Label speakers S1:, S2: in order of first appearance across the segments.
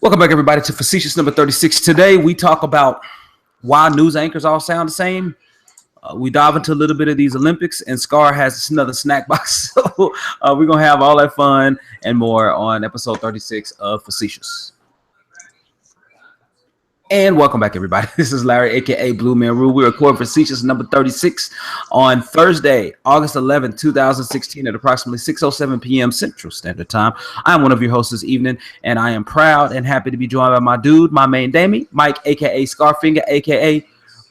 S1: Welcome back, everybody, to Facetious number 36. Today, we talk about why news anchors all sound the same. We dive into a little bit of these Olympics, and Scar has another snack box. So we're going to have all that fun and more on episode 36 of Facetious. And welcome back, everybody. This is Larry, a.k.a. Blue Man Rule. We record Facetious number 36 on Thursday, August 11, 2016 at approximately 6:07 p.m. Central Standard Time. I am one of your hosts this evening, and I am proud and happy to be joined by my dude, my main Damie, Mike, a.k.a. Scarfinger, a.k.a.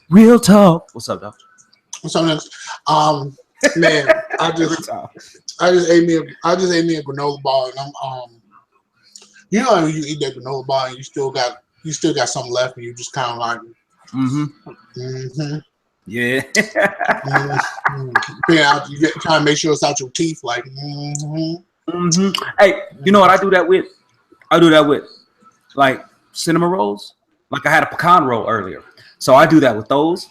S1: Real Talk. What's up, dog?
S2: What's up next? Man, I just ate me a granola bar, and I'm you know when you eat that granola bar and you still got something left, and you just kind of like,
S1: yeah.
S2: You trying to make sure it's out your teeth, like,
S1: Hey, you know what I do that with? Like cinnamon rolls. Like I had a pecan roll earlier, so I do that with those.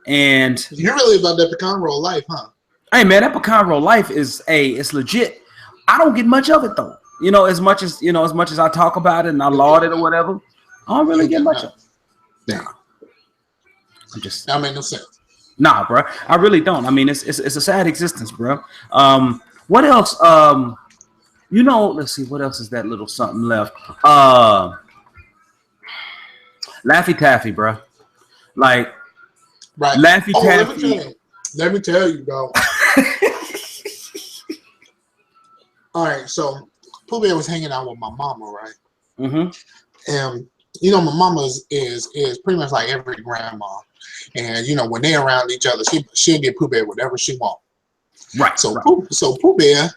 S1: And
S2: you're really about that pecan roll life, huh?
S1: Hey man, that pecan roll life it's legit. I don't get much of it though. As much as I talk about it and I laud it or whatever. I don't really get much of it.
S2: Yeah. That made no sense.
S1: Nah, bro. I really don't. I mean, it's a sad existence, bro. What else? Let's see. What else is that little something left? Laffy Taffy, bro. Like,
S2: right.
S1: Laffy Taffy.
S2: Let me tell you, bro. All right. So, Pooh Bear was hanging out with my mama, right?
S1: Mm-hmm.
S2: And my mama is pretty much like every grandma, and when they're around each other, she'll get Pooh Bear whatever she wants.
S1: Right.
S2: So Pooh Bear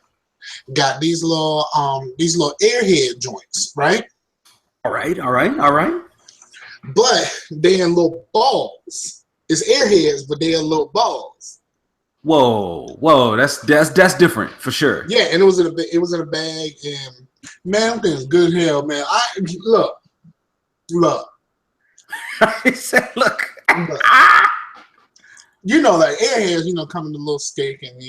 S2: got these little airhead joints, right?
S1: All right.
S2: But they're in little balls. It's airheads, but they're little balls.
S1: Whoa! That's different for sure.
S2: Yeah, and it was in a bag, and man, that thing's good as hell, man. Look.
S1: He said, look.
S2: Like airheads, come in a little stick and,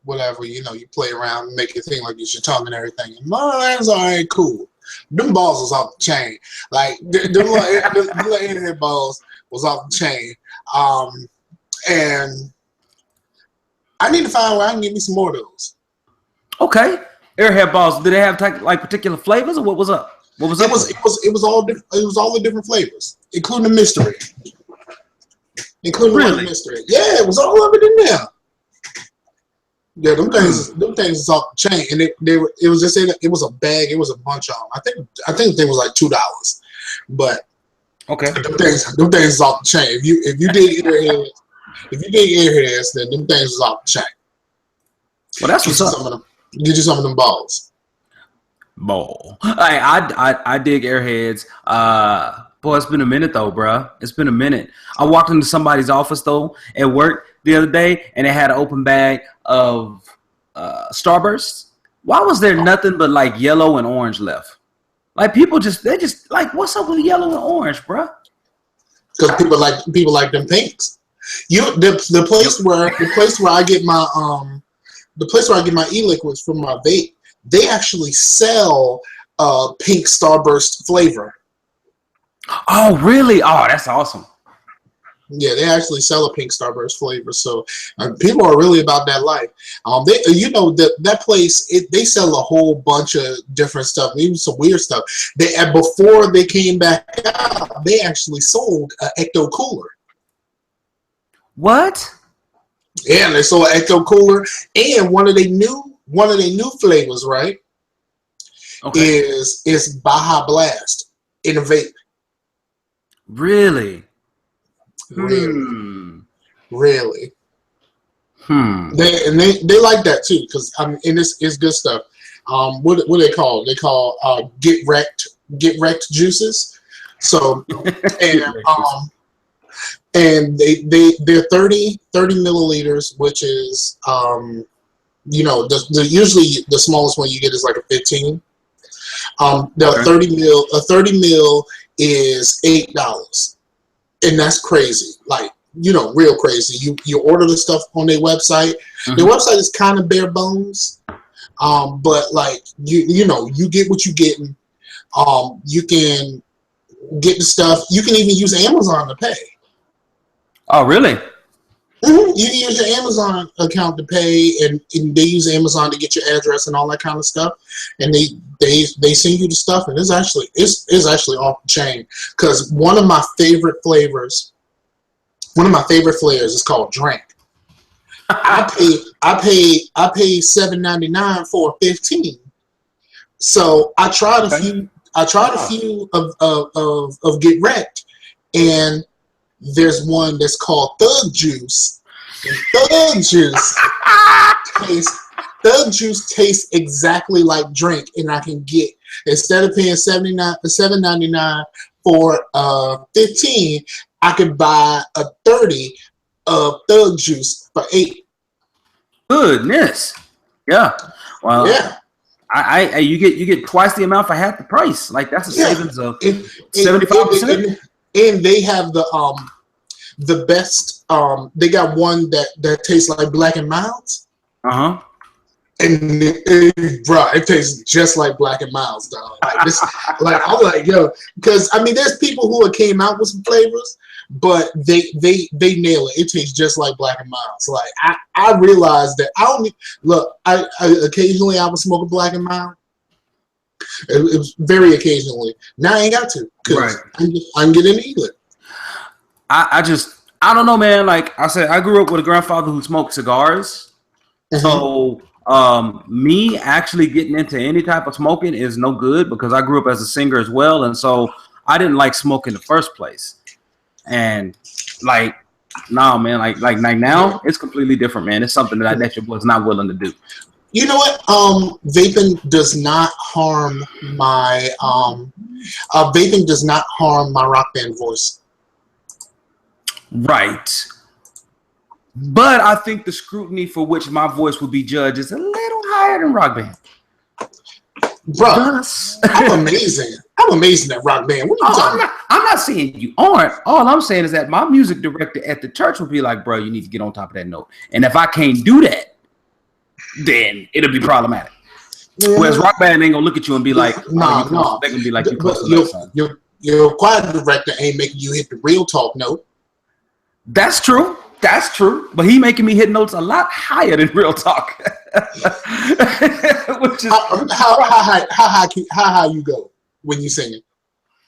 S2: whatever, you play around and make it seem like it's your tongue and everything. And mine's all right, cool. Them balls was off the chain. Like, the little airhead balls was off the chain. And I need to find where I can get me some more of those.
S1: Okay. Airhead balls, did they have like particular flavors or what was up? What was up?
S2: It was all the different flavors, including the mystery. The mystery. Yeah, it was all of it in there. Yeah, them things is off the chain, and it was a bag. It was a bunch of them. I think they was like $2, but
S1: okay.
S2: Them things is off the chain. If you dig airheads, then them things is off the chain.
S1: Well, that's what's up.
S2: Get you some of them balls.
S1: Ball. I dig airheads. Boy, it's been a minute though, bro. It's been a minute. I walked into somebody's office though at work the other day, and they had an open bag of Starbursts. Why was there nothing but like yellow and orange left? Like they're just like, what's up with yellow and orange, bro?
S2: Because people like them pinks. The place where I get my e-liquids from my vape, they actually sell pink Starburst flavor.
S1: Oh, really? Oh, that's awesome.
S2: Yeah, they actually sell a pink Starburst flavor. So people are really about that life. That place, they sell a whole bunch of different stuff, even some weird stuff. Before they came back out, they actually sold an Ecto Cooler.
S1: What?
S2: Yeah, they sold an Ecto Cooler, and one of their new flavors, right? Okay. Is Baja Blast in a vape.
S1: Really?
S2: Really.
S1: Hmm.
S2: They like that too, because and it's good stuff. What do they call? They call get wrecked juices. So and they're 30 milliliters, which is usually the smallest one you get is like a 15. A 30 mil is $8, and that's crazy. Like, real crazy. You order the stuff on their website. Mm-hmm. Their website is kind of bare bones, but like you get what you getting. You can get the stuff. You can even use Amazon to pay.
S1: Oh, really?
S2: You can use your Amazon account to pay, and they use Amazon to get your address and all that kind of stuff. And they send you the stuff, and it's actually off the chain. Because one of my favorite flavors is called Drink. I paid $7.99 for 15. So I tried a few. I tried a few of Get Wrecked, and there's one that's called Thug Juice. And Thug Juice tastes exactly like Drink, and I can get, instead of paying $7.99 for 15, I could buy a 30 of Thug Juice for $8.
S1: Goodness, yeah. Well,
S2: yeah.
S1: You get twice the amount for half the price. Like that's a savings of 75%.
S2: And they have the best. They got one that tastes like Black and Milds.
S1: And
S2: it tastes just like Black and Milds, dog. Like this, like I'm like, yo, because I mean, there's people who came out with some flavors, but they nail it. It tastes just like Black and Milds. Like I realized that I only look. I occasionally I would smoke a Black and Mild. It was very occasionally. Now I ain't got to, because I can get into either.
S1: I don't know, man. Like I said, I grew up with a grandfather who smoked cigars. So me actually getting into any type of smoking is no good, because I grew up as a singer as well, and so I didn't like smoking in the first place. And like, nah, man, like now it's completely different, man. It's something that I was not willing to do.
S2: You know what? Vaping does not harm my rock band voice.
S1: Right. But I think the scrutiny for which my voice would be judged is a little higher than rock band.
S2: Bro, I'm amazing. I'm amazing at rock band. What are you talking about?
S1: I'm not saying you aren't. All I'm saying is that my music director at the church would be like, bro, you need to get on top of that note. And if I can't do that, then it'll be problematic. Yeah. Whereas rock band ain't gonna look at you and be like, no. They're gonna be like, you close to that song.
S2: Your choir director ain't making you hit the real talk note.
S1: That's true. That's true. But he making me hit notes a lot higher than real talk. Which is
S2: how high you go when you sing it?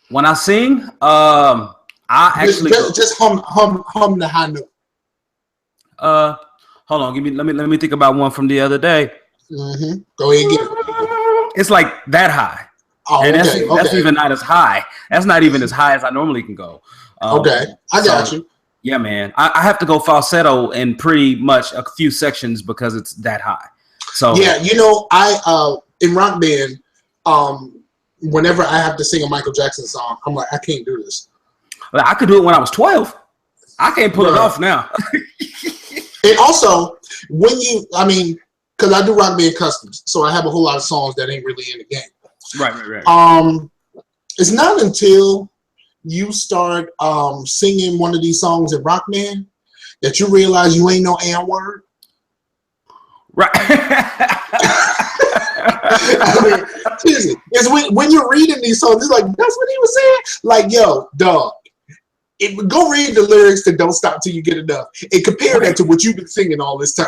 S1: When I sing, I actually
S2: just hum the high note.
S1: Hold on, let me think about one from the other day.
S2: Mm-hmm. Go ahead and get it.
S1: It's like that high.
S2: Oh,
S1: and that's even not as high. That's not even as high as I normally can go.
S2: Okay, I got you.
S1: Yeah, man. I have to go falsetto in pretty much a few sections because it's that high. So
S2: yeah, you know, I in rock band, whenever I have to sing a Michael Jackson song, I'm like, I can't do this.
S1: Well, I could do it when I was 12. I can't pull it off now.
S2: And also, because I do rock band customs, so I have a whole lot of songs that ain't really in the game.
S1: Right.
S2: It's not until you start singing one of these songs in rock band that you realize you ain't no N word.
S1: Right.
S2: I mean, seriously, it's when you're reading these songs, it's like, that's what he was saying. Like, yo, dog, go read the lyrics to "Don't Stop Till You Get Enough" and compare that to what you've been singing all this time.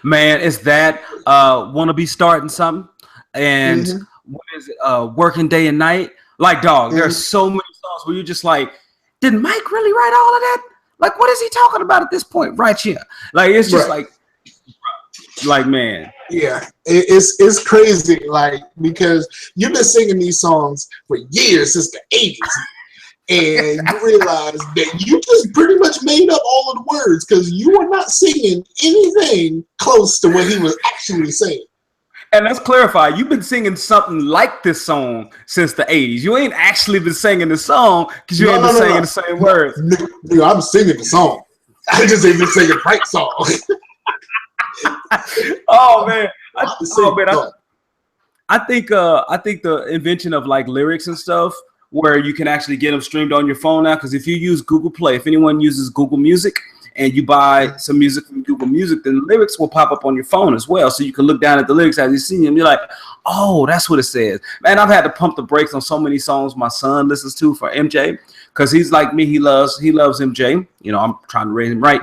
S1: Man, it's that wanna be starting something, and what is it? Working day and night. Like, dog, there's so many songs where you're just like, did Mike really write all of that? Like, what is he talking about at this point? Right here. Like, it's just like, man.
S2: Yeah, it's crazy. Like, because you've been singing these songs for years, since the 80s. And you realize that you just pretty much made up all of the words because you are not singing anything close to what he was actually saying.
S1: And let's clarify, you've been singing something like this song since the 80s. You ain't actually been singing the song because you ain't been singing the same words.
S2: Nigga, I'm singing the song. I just ain't been singing the right song.
S1: Oh, man. I think the invention of like lyrics and stuff where you can actually get them streamed on your phone now, because if you use Google Play, if anyone uses Google Music and you buy some music from Google Music, then the lyrics will pop up on your phone as well. So you can look down at the lyrics as you see them. You're like, oh, that's what it says. Man, I've had to pump the brakes on so many songs my son listens to for MJ, because he's like me. He loves MJ. You know, I'm trying to raise him right.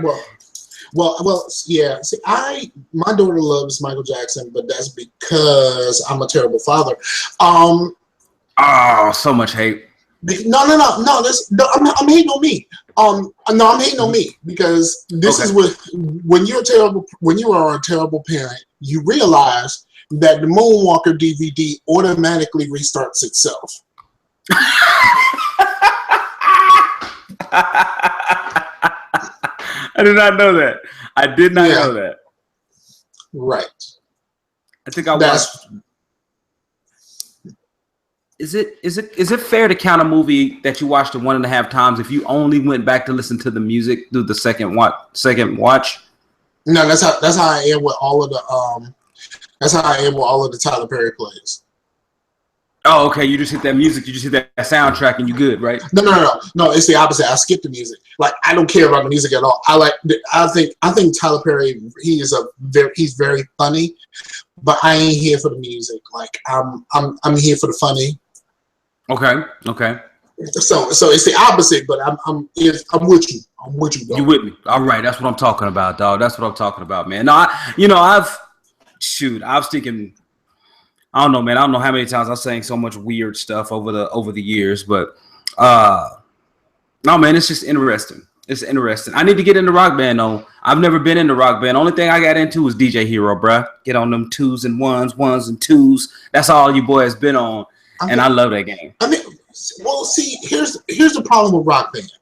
S2: Well, yeah. See, my daughter loves Michael Jackson, but that's because I'm a terrible father.
S1: Oh, so much hate.
S2: No. I'm hating on me. No, I'm hating on me because this is when you are a terrible parent, you realize that the Moonwalker DVD automatically restarts itself.
S1: I did not know that. I did not know that.
S2: Right.
S1: I think I watched. Is it fair to count a movie that you watched it 1.5 times if you only went back to listen to the music through the second watch? No,
S2: that's how I am with all of the that's how I am with all of the Tyler Perry plays.
S1: Oh, okay. You just hit that music. You just hit that soundtrack, and you good, right?
S2: No. It's the opposite. I skip the music. Like, I don't care about the music at all. I think Tyler Perry. He's very funny, but I ain't here for the music. Like, I'm here for the funny.
S1: Okay.
S2: So it's the opposite, but I'm with you. I'm with you, dog.
S1: You with me? All right. That's what I'm talking about, dog. That's what I'm talking about, man. No, I was thinking. I don't know, man. I don't know how many times I sang so much weird stuff over the years, but no, man, it's just interesting. It's interesting. I need to get into Rock Band though. I've never been into Rock Band. Only thing I got into was DJ Hero, bruh. Get on them 2s and 1s, 1s and 2s. That's all you boys been on, and I love that game.
S2: Well, see, here's the problem with Rock Band.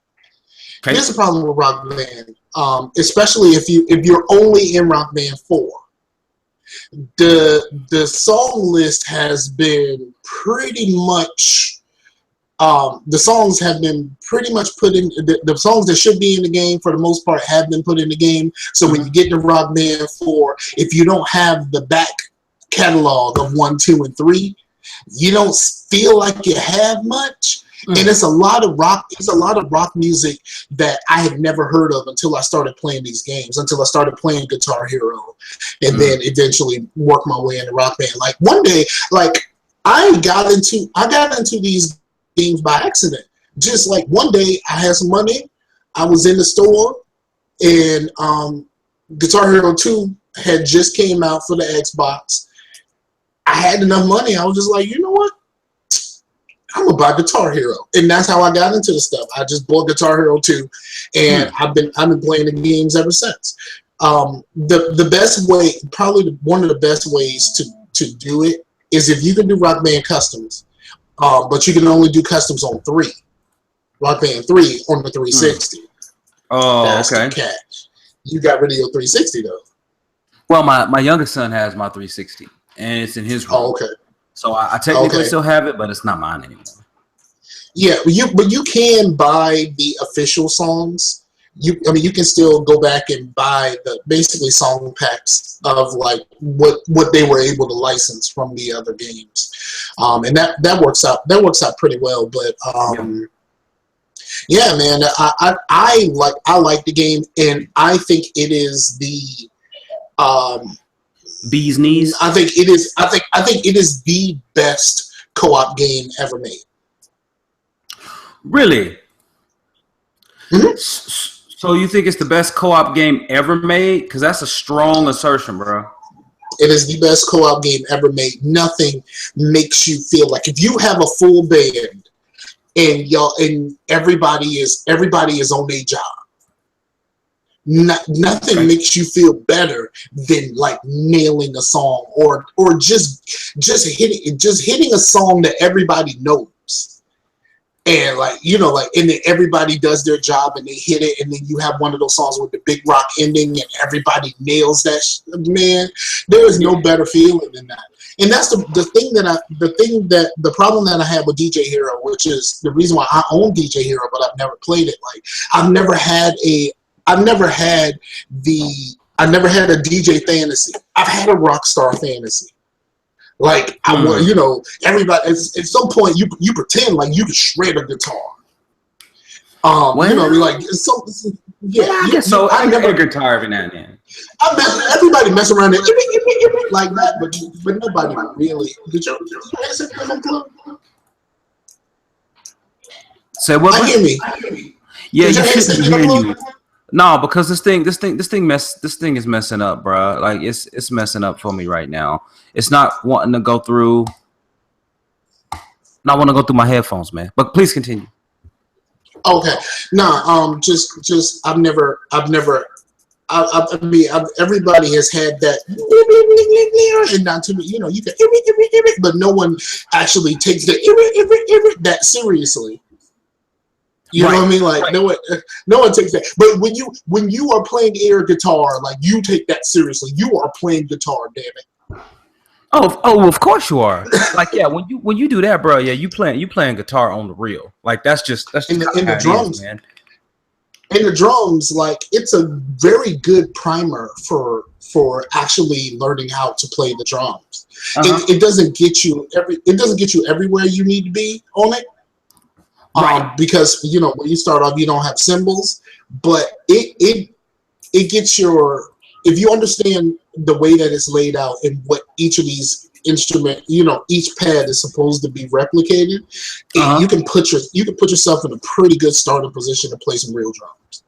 S2: Okay. Here's the problem with Rock Band, especially if you're only in Rock Band 4. The song list has been pretty much the songs have been pretty much put in the songs that should be in the game for the most part have been put in the game. So when you get to Rock Band 4, if you don't have the back catalog of 1, 2, and 3, you don't feel like you have much. And it's a lot of rock music that I had never heard of until I started playing these games, until I started playing Guitar Hero, and then eventually worked my way into Rock Band. Like one day, like I got into these games by accident. Just like one day I had some money, I was in the store, and Guitar Hero 2 had just came out for the Xbox. I had enough money. I was just like, you know what? I'm gonna buy Guitar Hero, and that's how I got into the stuff. I just bought Guitar Hero 2, and I've been playing the games ever since. The best way, probably one of the best ways to do it is if you can do Rock Band customs, but you can only do customs on 3. Rock Band 3 on the 360.
S1: Oh, that's okay.
S2: The catch. You got rid of your 360 though.
S1: Well, my youngest son has my 360, and it's in his room.
S2: Oh, okay.
S1: So I technically still have it, but it's not mine anymore.
S2: Yeah, but you can buy the official songs. You can still go back and buy the basically song packs of like what they were able to license from the other games, and that works out pretty well. But yeah, man, I like the game, and I think it is the
S1: bee's knees.
S2: I think it is the best co-op game ever made.
S1: Really? Mm-hmm. So you think it's the best co-op game ever made? Because that's a strong assertion, bro.
S2: It is the best co-op game ever made. Nothing makes you feel like if you have a full band and everybody is on their job. Nothing makes you feel better than like nailing a song or just hitting a song that everybody knows, and and then everybody does their job and they hit it, and then you have one of those songs with the big rock ending and everybody nails that. Man, there is no better feeling than that. And that's the problem that I have with DJ Hero, which is the reason why I own DJ Hero, but I've never played it. Like I've never had a DJ fantasy. I've had a rock star fantasy. Like everybody at some point you pretend like you can shred a guitar.
S1: Well,
S2: like so.
S1: yeah,
S2: Yeah,
S1: I guess so.
S2: I
S1: I
S2: never.
S1: get guitar every now and then.
S2: Everybody mess around there like that, but nobody really. Did your headset come unplugged?
S1: Say what,
S2: I
S1: bro?
S2: hear me.
S1: Yeah,
S2: Did
S1: you
S2: your
S1: shouldn't
S2: headset
S1: be
S2: get
S1: hearing
S2: unplugged?
S1: you. No, because this thing is messing up, bro. Like it's messing up for me right now. It's not wanting to go through. Not want to go through my headphones, man. But please continue.
S2: Okay. Nah. Just I mean, everybody has had that, and not to me, you can, but no one actually takes that seriously. You know
S1: Right.
S2: what I mean? Like no one takes that. But when you are playing air guitar, like you take that seriously. You are playing guitar, damn it.
S1: Of course you are. Like, yeah, when you do that, bro, yeah, you playing guitar on the real. Like that's
S2: And
S1: just kind of
S2: the
S1: how it is,
S2: drums,
S1: man.
S2: like it's a very good primer for actually learning how to play the drums.
S1: Uh huh.
S2: It doesn't get you everywhere you need to be on it.
S1: Right.
S2: Because when you start off you don't have cymbals, but it gets your, if you understand the way that it's laid out and what each of these instrument, each pad is supposed to be replicated,
S1: Uh huh.
S2: you can put yourself in a pretty good starting position to play some real drums.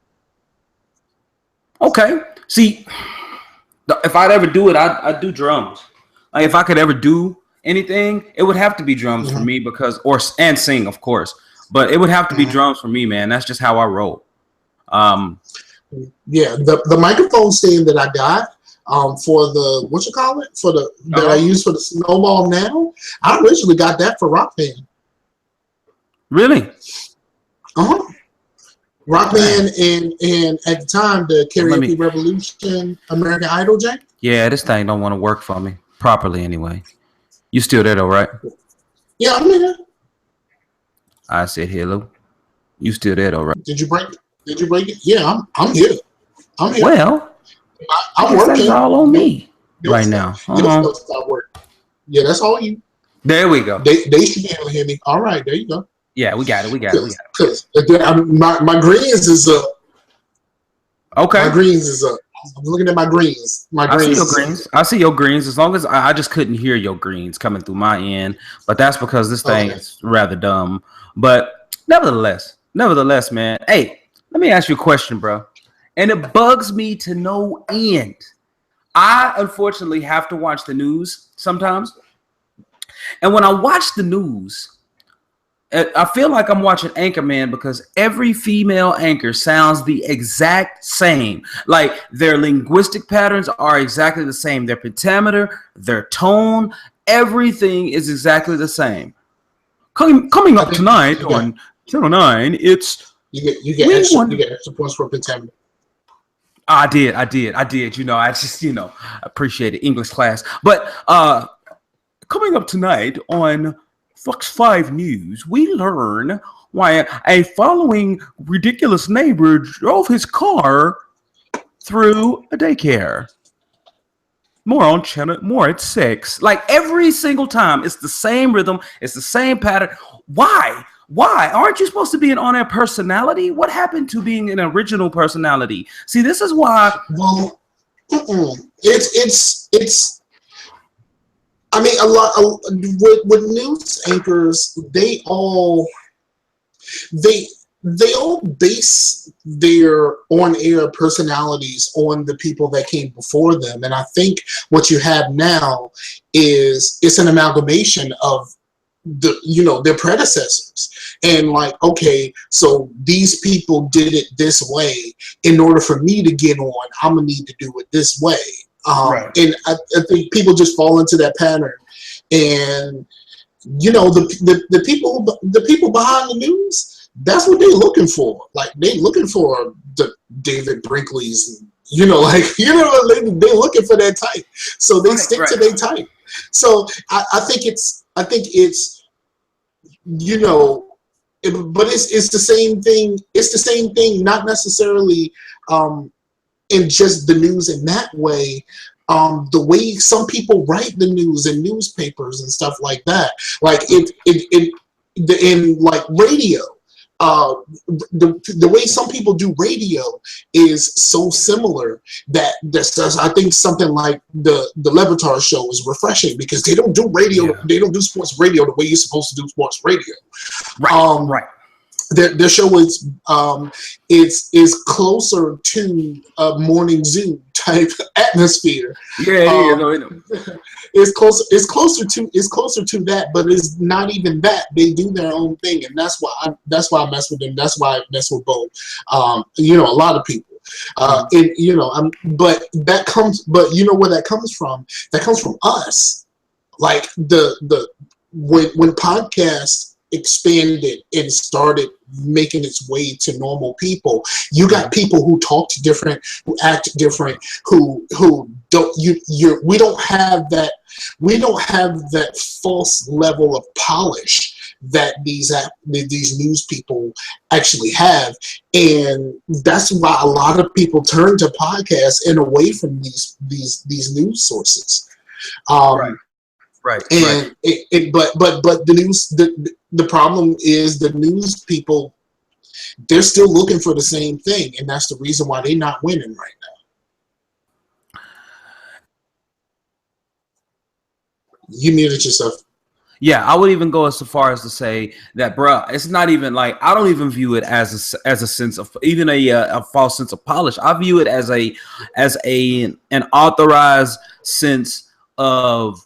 S1: Okay. See, if I'd ever do it, I'd do drums. Like if I could ever do anything, it would have to be drums for
S2: Mm-hmm.
S1: me and sing, of course, but it would have to be
S2: Mm-hmm.
S1: drums for me, man. That's just how I roll. Um,
S2: Yeah, the microphone stand that I got for the what you call it for the
S1: uh
S2: that I
S1: huh.
S2: use for the snowball now, I originally got that for Rock Band.
S1: Really?
S2: Uh-huh. Rock
S1: Dang.
S2: Band and at the time the
S1: Well, let me.
S2: Karaoke Revolution, American Idol, Jay.
S1: Yeah, this thing don't want to work for me properly anyway. You still there though, right?
S2: Yeah, I'm here.
S1: I said hello. You still there though, right?
S2: Did you break it? Did you break it? Yeah, I'm here. I'm here.
S1: Well, I
S2: I'm
S1: guess that is
S2: working.
S1: all on me
S2: Your
S1: right
S2: stuff,
S1: now. Hold
S2: your
S1: on.
S2: stuff stop working. Yeah, that's all you.
S1: There we go.
S2: They should be able to hear me. All right, there you go.
S1: Yeah, we got it. We got it. We got
S2: Because my greens is up.
S1: it.
S2: My
S1: Okay.
S2: greens is up. I'm looking at my greens. My
S1: I see
S2: greens
S1: your
S2: is up.
S1: greens. I see your greens. As long as I just couldn't hear your greens coming through my end, but that's because this thing
S2: Okay.
S1: is rather dumb. But nevertheless, man. Hey, let me ask you a question, bro. And it bugs me to no end. I unfortunately have to watch the news sometimes, and when I watch the news, I feel like I'm watching Anchorman because every female anchor sounds the exact same. Like their linguistic patterns are exactly the same. Their pentameter, their tone, everything is exactly the same. Coming
S2: I
S1: up
S2: think
S1: tonight on Channel 9, it's we
S2: you
S1: won.
S2: get extra points for pentameter.
S1: I did. I just, appreciated English class. But coming up tonight on Fox 5 News, we learn why a following ridiculous neighbor drove his car through a daycare. More at 6. Like every single time, it's the same rhythm, it's the same pattern. Why? Why? Aren't you supposed to be an on-air personality? What happened to being an original personality? See, this is why.
S2: Well, it's. I mean, a lot with news anchors, they they all base their on-air personalities on the people that came before them, and I think what you have now is it's an amalgamation of their predecessors, and like, okay, so these people did it this way. In order for me to get on, I'm gonna need to do it this way.
S1: Right.
S2: And I think people just fall into that pattern, and the people behind the news, that's what they're looking for. Like they looking for the David Brinkley's, they're looking for that type, so they stick to their type. So I think it's but it's the same thing. It's the same thing, not necessarily in just the news in that way. The way some people write the news in newspapers and stuff like that, like in like radio. the way some people do radio is so similar that I think something like the Levitar show is refreshing because they don't do radio.
S1: Yeah.
S2: They don't do sports radio the way you're supposed to do sports radio.
S1: Right. Right.
S2: Their show is closer to a morning zoo type atmosphere.
S1: Yeah,
S2: It's closer to that, but it's not even that. They do their own thing, and that's why I mess with them. That's why I mess with both. A lot of people. But you know where that comes from? That comes from us. Like when podcasts expanded and started making its way to normal people, you got people who talk different, who act different, who don't we don't have that false level of polish that these news people actually have, and that's why a lot of people turn to podcasts and away from these news sources.
S1: Right.
S2: And but the news, the problem is the news people, they're still looking for the same thing, and that's the reason why they're not winning right now. You muted yourself.
S1: Yeah, I would even go as far as to say that, bruh, it's not even like, I don't even view it as a sense of even a false sense of polish. I view it as an authorized sense of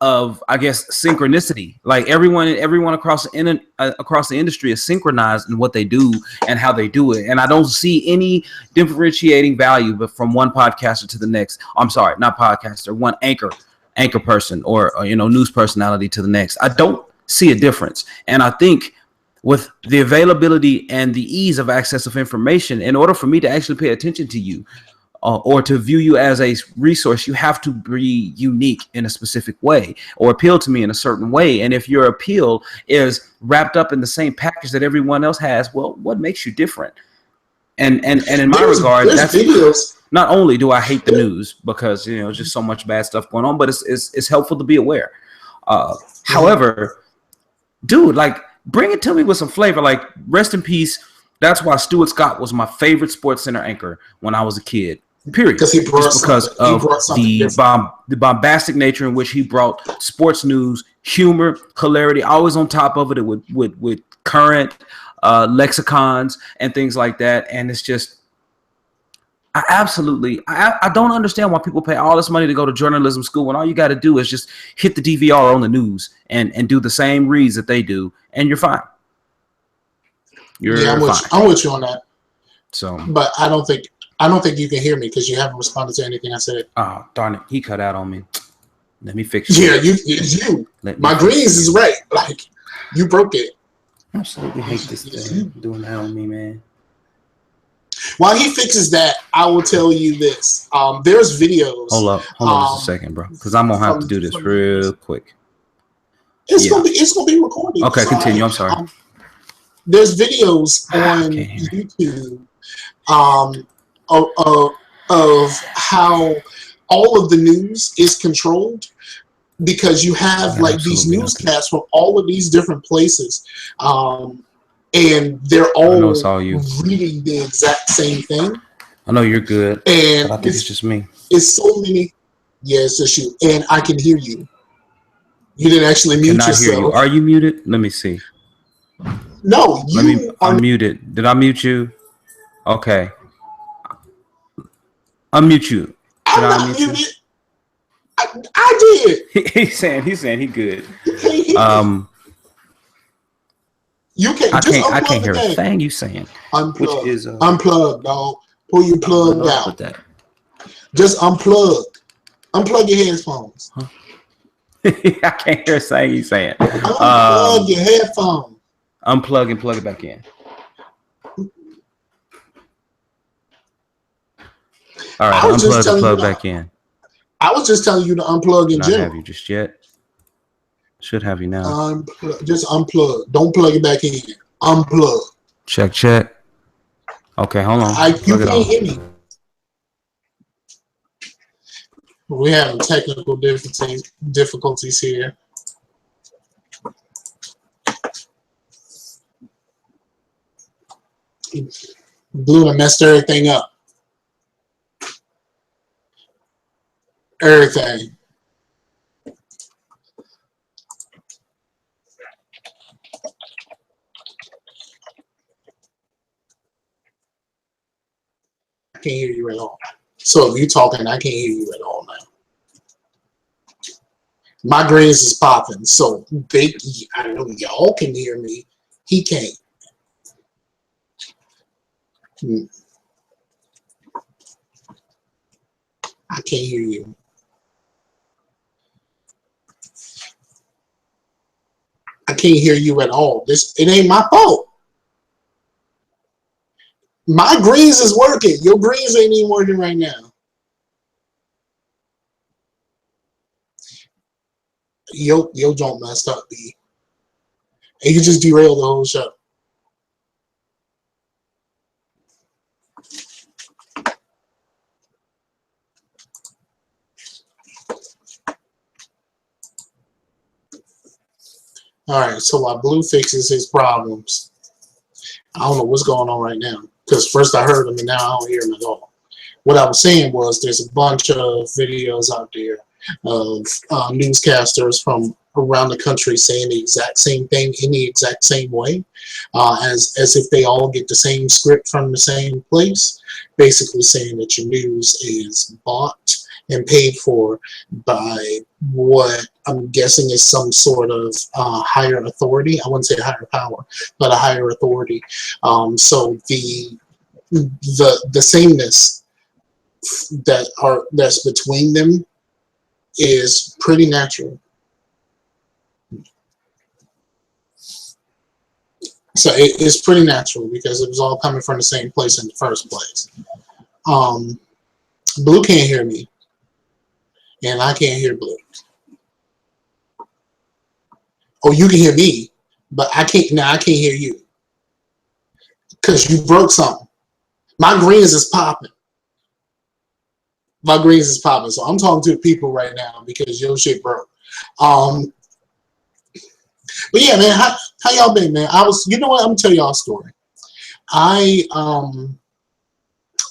S1: I guess synchronicity. Like everyone across the industry is synchronized in what they do and how they do it, and I don't see any differentiating value but from one podcaster to the next. I'm sorry, not podcaster, one anchor person or news personality to the next. I don't see a difference, and I think with the availability and the ease of access of information, in order for me to actually pay attention to you or to view you as a resource, you have to be unique in a specific way or appeal to me in a certain way. And if your appeal is wrapped up in the same package that everyone else has, well, what makes you different? And in my regard, that's videos. Not only do I hate the news because just so much bad stuff going on, but it's helpful to be aware. However, dude, like, bring it to me with some flavor. Like, rest in peace. That's why Stuart Scott was my favorite Sports Center anchor when I was a kid. Period.
S2: Because he brought
S1: the bombastic nature in which he brought sports news, humor, hilarity, always on top of it with current lexicons and things like that. And it's just, I don't understand why people pay all this money to go to journalism school when all you got to do is just hit the DVR on the news and do the same reads that they do, and you're fine.
S2: I'm with you on that.
S1: So,
S2: but I don't think you can hear me because you haven't responded to anything I said.
S1: Oh, darn it. He cut out on me. Let me fix
S2: it. Yeah, you. My greens is right. Like, you broke it.
S1: I absolutely hate this thing doing that on me, man.
S2: While he fixes that, I will tell you this. There's videos.
S1: Hold on just a second, bro. Because I'm going to have to do this real quick.
S2: It's gonna be recorded.
S1: Okay, continue. I'm sorry.
S2: There's videos on YouTube of how all of the news is controlled, because you have these newscasts from all of these different places, and they're all reading the exact same thing.
S1: I know you're good,
S2: and
S1: but I think it's just me.
S2: It's so many. Yeah, it's just you, and I can hear you. You didn't actually mute yourself.
S1: Hear you. Are you muted? Let me see.
S2: No, you
S1: are muted. Did I mute you? Okay. Unmute you.
S2: I'm not muted. I
S1: did. He's saying he good.
S2: You can't.
S1: I can't hear a thing you saying.
S2: Unplug.
S1: Which is
S2: unplug, dog. Pull your plug out. Just unplug. Unplug your headphones.
S1: Huh? I can't hear a thing you saying.
S2: Unplug your headphones.
S1: Unplug and plug it back in. All right, unplug and plug back in.
S2: I was just telling you to unplug in general.
S1: Not have you just yet. Should have you now.
S2: Just unplug. Don't plug it back in. Unplug.
S1: Check. Okay, hold on.
S2: You can't hear me. We're having technical difficulties here. Blue and messed everything up. Everything. I can't hear you at all. So if you talking, I can't hear you at all now. My greens is popping, so I know y'all can hear me. He can't. I can't hear you. I can't hear you at all. It ain't my fault. My greens is working. Your greens ain't even working right now. Yo jump messed up, B. And you just derailed the whole show. Alright, so while Blue fixes his problems, I don't know what's going on right now. Because first I heard him and now I don't hear him at all. What I was saying was there's a bunch of videos out there of newscasters from around the country saying the exact same thing in the exact same way, as if they all get the same script from the same place, basically saying that your news is bought and paid for by what I'm guessing is some sort of higher authority. I wouldn't say higher power, but a higher authority. So the sameness that's between them is pretty natural. So it's pretty natural because it was all coming from the same place in the first place. Blue can't hear me, and I can't hear Blue. Oh, you can hear me, but I can't. Now I can't hear you because you broke something. My greens is popping. My greens is popping. So I'm talking to people right now because your shit broke. But yeah, man, how y'all been, man? You know what? I'm gonna tell y'all a story. I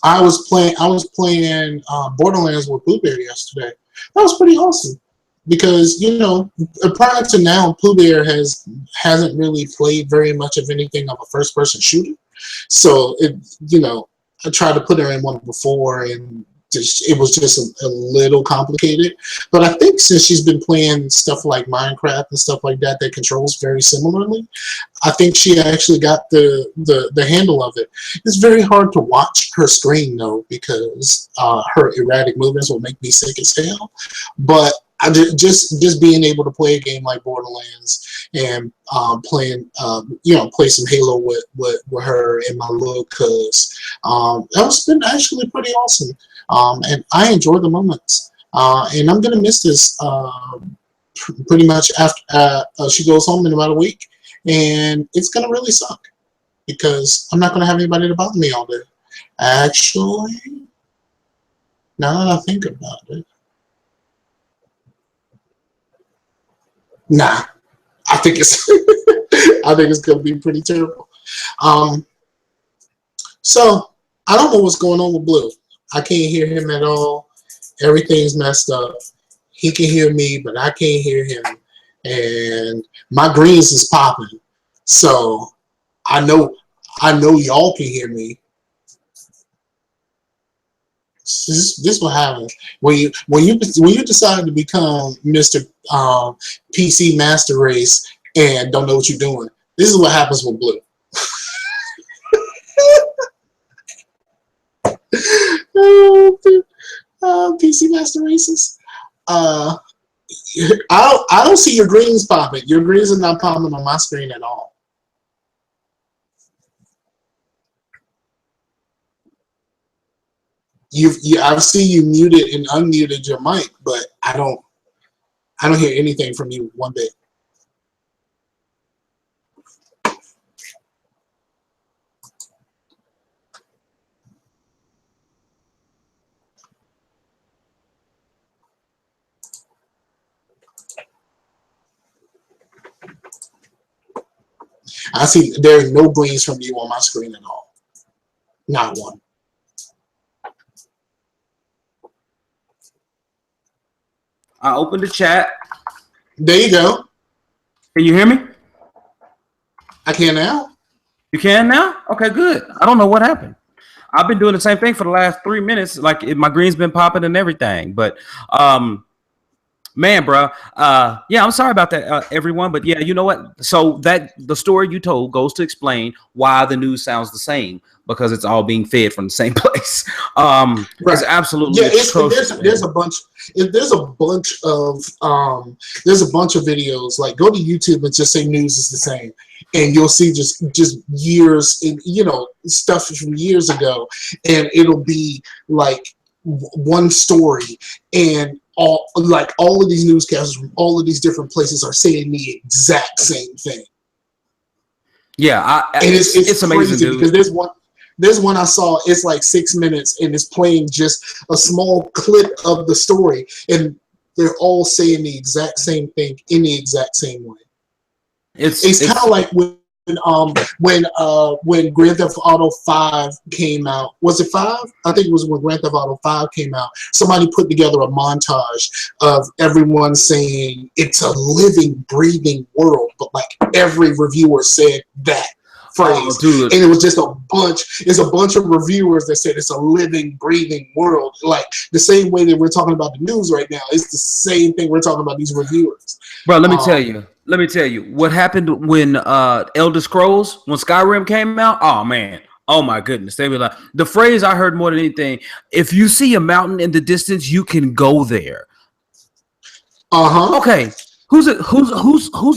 S2: was playing Borderlands with Blueberry yesterday. That was pretty awesome because prior to now, Blueberry hasn't really played very much of anything of a first person shooter. So I tried to put her in one before and it was just a little complicated. But I think since she's been playing stuff like Minecraft and stuff like that controls very similarly, I think she actually got the handle of it. It's very hard to watch her screen though because her erratic movements will make me sick as hell. But just being able to play a game like Borderlands and play some Halo with her and my little cuz, that's been actually pretty awesome. And I enjoy the moments. And I'm gonna miss this pretty much after she goes home in about a week, and it's gonna really suck because I'm not gonna have anybody to bother me all day. Actually, now that I think about it, nah, I think it's I think it's gonna be pretty terrible. So I don't know what's going on with Blue. I can't hear him at all. Everything's messed up. He can hear me, but I can't hear him. And my greens is popping. So I know y'all can hear me. This is what happens when you decide to become Mr. PC Master Race and don't know what you're doing. This is what happens with Blue. PC Master Races. I don't see your greens popping. Your greens are not popping on my screen at all. I see you muted and unmuted your mic, but I don't hear anything from you one bit. I see there's no greens from you on my screen at all. Not one.
S1: I opened the chat.
S2: There you go.
S1: Can you hear me?
S2: I can now.
S1: You can now? Okay, good. I don't know what happened. I've been doing the same thing for the last 3 minutes. Like my green's been popping and everything. But man, bro. Yeah, I'm sorry about that, everyone. But yeah, you know what? So that the story you told goes to explain why the news sounds the same, because it's all being fed from the same place.
S2: Right.
S1: It's absolutely atrocious.
S2: There's a bunch. There's a bunch of videos. Like, go to YouTube and just say news is the same, and you'll see just years and stuff from years ago, and it'll be like one story, and all of these newscasters from all of these different places are saying the exact same thing.
S1: Yeah,
S2: and it's
S1: crazy,
S2: amazing,
S1: dude.
S2: because there's one I saw. It's like 6 minutes, and it's playing just a small clip of the story, and they're all saying the exact same thing in the exact same way. It's kind of like when Grand Theft Auto 5 came out. Was it 5? I think it was when Grand Theft Auto 5 came out. Somebody put together a montage of everyone saying it's a living, breathing world, but like every reviewer said that phrase, and it was just a bunch of reviewers that said it's a living, breathing world, like the same way that we're talking about the news right now. It's the same thing we're talking about these reviewers.
S1: Bro, let me tell you what happened when Elder Scrolls, when Skyrim came out. Oh man, oh my goodness, they were like, the phrase I heard more than anything: if you see a mountain in the distance, you can go there. Okay. Who's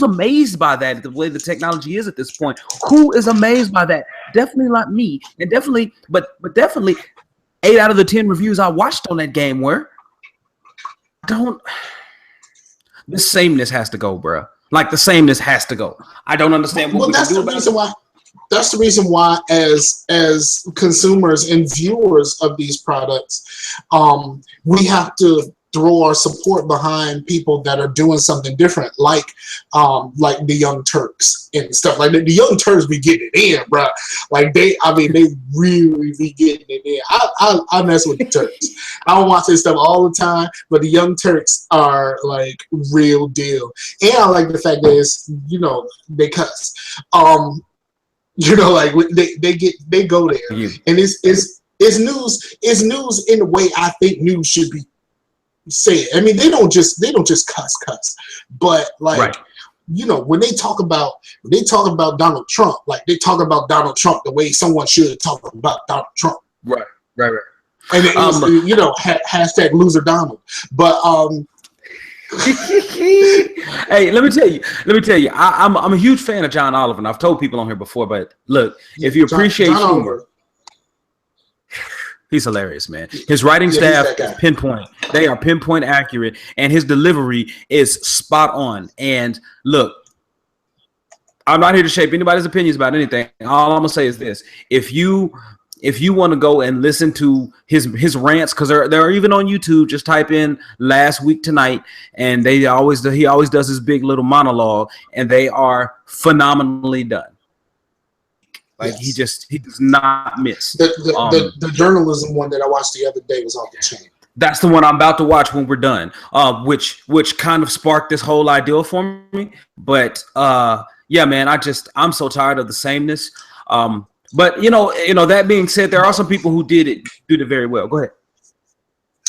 S1: amazed by that, the way the technology is at this point? Who is amazed by that? Definitely not me. And definitely, but definitely 8 out of the 10 reviews I watched on that game were the sameness has to go, bro. Like the sameness has to go. I don't understand what we can do about it.
S2: That's the reason why, as consumers and viewers of these products, we have to throw our support behind people that are doing something different, like the Young Turks and stuff like that. The Young Turks be getting it in, bro. Like they really be getting it in. I mess with the Turks. I don't watch this stuff all the time, but the Young Turks are like real deal. And I like the fact that it's, they cuss. Like they go there, and it's news. It's news in the way I think news should be said. I mean, they don't just cuss, but like, right. When they talk about Donald Trump, like they talk about Donald Trump the way someone should talk about Donald Trump.
S1: Right.
S2: And hashtag loser Donald. But
S1: hey, let me tell you, I'm a huge fan of John Oliver, and I've told people on here before. But look, if you appreciate humor, he's hilarious, man. His writing staff is pinpoint. They are pinpoint accurate, and his delivery is spot on. And look, I'm not here to shape anybody's opinions about anything. All I'm gonna say is this: if you want to go and listen to his rants, because they're even on YouTube, just type in "last week tonight," and he always does his big little monologue, and they are phenomenally done. Like yes. he does not miss.
S2: The journalism one that I watched the other day was off the chain.
S1: That's the one I'm about to watch when we're done. Which kind of sparked this whole idea for me. But yeah, man, I'm so tired of the sameness. But that being said, there are some people who did it very well. Go ahead.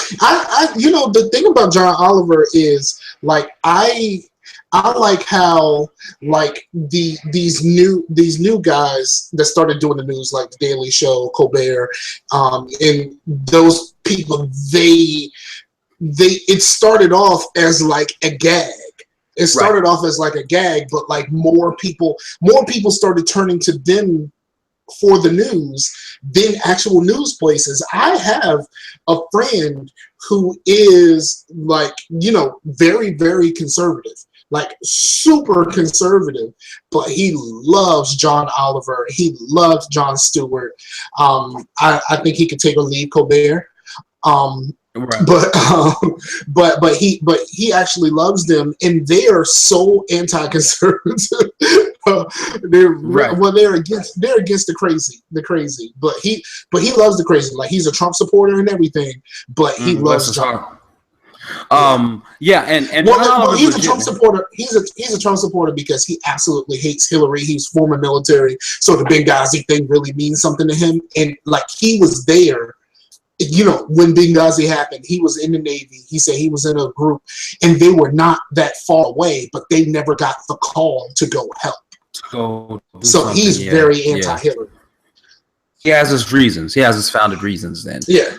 S2: The thing about John Oliver is like I like how like these new guys that started doing the news, like the Daily Show, Colbert, and those people, it started off as like a gag. It started off as like a gag, but like more people started turning to them for the news than actual news places. I have a friend who is like, very, very conservative, like super conservative, but he loves John Oliver. He loves Jon Stewart. I think he could take or leave Colbert. Right. But he actually loves them, and they are so anti-conservative.
S1: Right.
S2: they're against the crazy, but he loves the crazy. Like he's a Trump supporter and everything, but he
S1: Bless
S2: loves
S1: his
S2: John.
S1: heart.
S2: Yeah.
S1: Yeah, and John
S2: Well,
S1: Oliver's
S2: he's a
S1: legit,
S2: Trump
S1: man.
S2: supporter. He's a Trump supporter because he absolutely hates Hillary. He's former military, so the Benghazi thing really means something to him. And like he was there, when Benghazi happened, he was in the Navy. He said he was in a group, and they were not that far away, but they never got the call to go help.
S1: To go do
S2: So
S1: something,
S2: he's
S1: yeah,
S2: very
S1: yeah.
S2: anti-Hillary.
S1: He has his reasons. He has his founded reasons. Then,
S2: Yeah.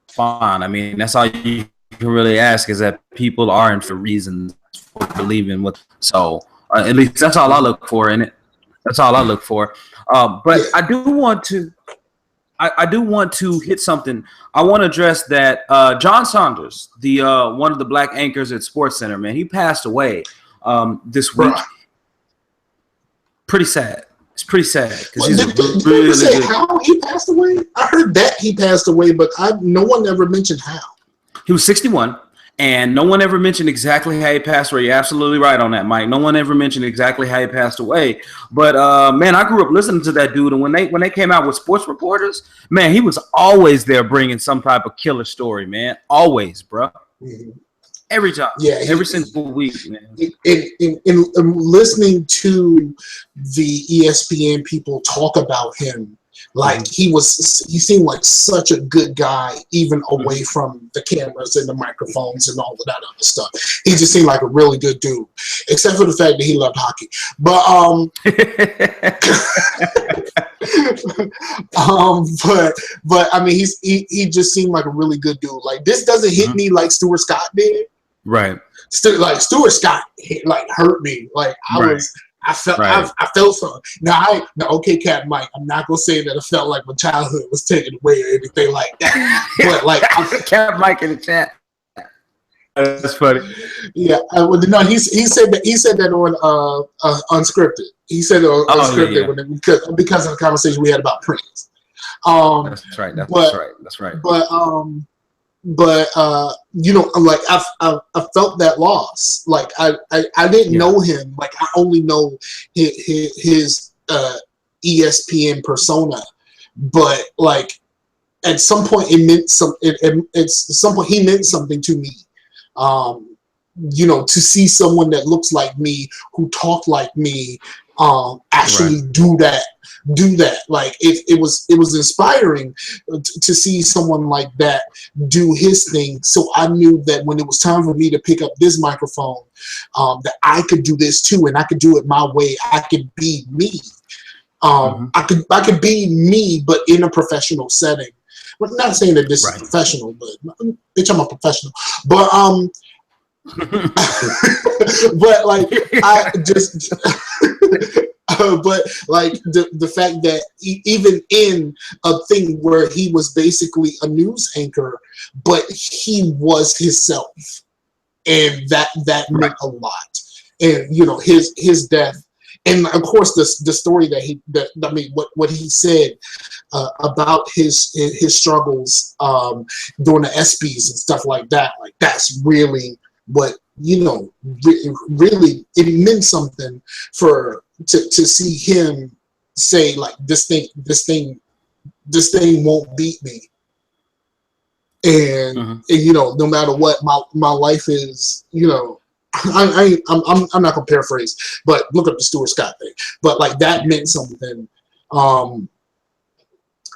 S1: fine. I mean, that's all you can really ask is that people aren't for reasons for believing what. So at least that's all I look for in it. That's all I look for. But I do want to. I do want to hit something. I want to address that John Saunders, the one of the black anchors at SportsCenter, man, he passed away this week.
S2: Bruh.
S1: Pretty sad. It's pretty sad because he's
S2: Did you
S1: really
S2: ever say
S1: good.
S2: how he passed away? I heard that he passed away, but no one ever mentioned how.
S1: He was 61, and no one ever mentioned exactly how he passed away. You're absolutely right on that, Mike. No one ever mentioned exactly how he passed away. But man, I grew up listening to that dude, and when they came out with Sports Reporters, man, he was always there bringing some type of killer story, man. Always, bro.
S2: Mm-hmm.
S1: Every time.
S2: Yeah,
S1: every single week, man.
S2: In listening to the ESPN people talk about him, like he seemed like such a good guy, even away from the cameras and the microphones and all of that other stuff. He just seemed like a really good dude, except for the fact that he loved hockey. But but I mean, he just seemed like a really good dude. Like this doesn't hit me like Stuart Scott did.
S1: Right.
S2: Like Stuart Scott hurt me. Like I felt something. Now okay, Cat Mike, I'm not gonna say that I felt like my childhood was taken away or anything like that. But like
S1: Cat Mike in the chat. That's funny.
S2: Yeah, no, he said that on unscripted. He said it on unscripted because of the conversation we had about Prince.
S1: That's right. That's right.
S2: But like I felt that loss. Like I didn't know him. Like I only know his ESPN persona. But like at some point it meant at some point he meant something to me. To see someone that looks like me, who talked like me, actually do that. Like it was inspiring to see someone like that do his thing. So I knew that when it was time for me to pick up this microphone, that I could do this too, and I could do it my way. I could be me. I could be me, but in a professional setting. I'm not saying that this is professional, but bitch, I'm a professional. But but like I just but like the fact that even in a thing where he was basically a news anchor, but he was himself, and that meant a lot. And his death, and of course the story what he said about his struggles during the ESPYs and stuff like that. Like that's really what really it meant something to see him say like this thing won't beat me, and no matter what my life is, I'm not gonna paraphrase, but look up the Stuart Scott thing. But like that meant something, and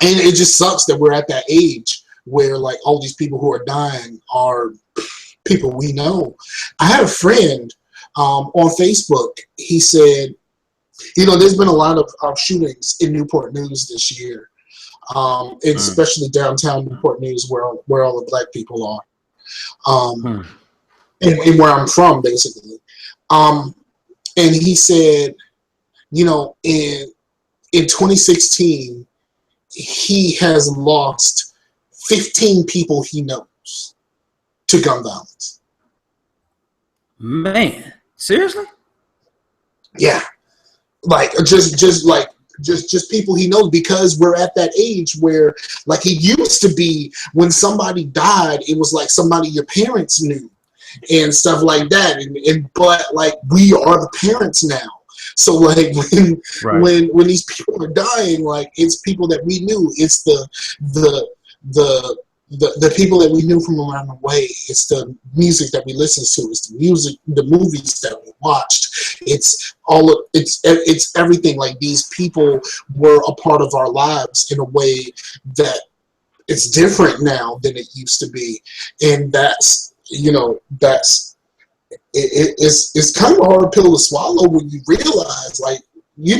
S2: it just sucks that we're at that age where like all these people who are dying are people we know. I had a friend on Facebook. He said, there's been a lot of shootings in Newport News this year, and especially downtown Newport News where all the black people are. And where I'm from, basically. And he said, in 2016, he has lost 15 people he knows to gun violence.
S1: Man, seriously?
S2: Yeah. Like just people he knows, because we're at that age where like it used to be when somebody died, it was like somebody your parents knew. and stuff like that. And but like we are the parents now. So like when these people are dying, like it's people that we knew. It's the the the people that we knew from around the way. It's the music that we listened to. It's the music, the movies that we watched. It's everything. Like these people were a part of our lives in a way that it's different now than it used to be, and it's kind of a hard pill to swallow when you realize, like, you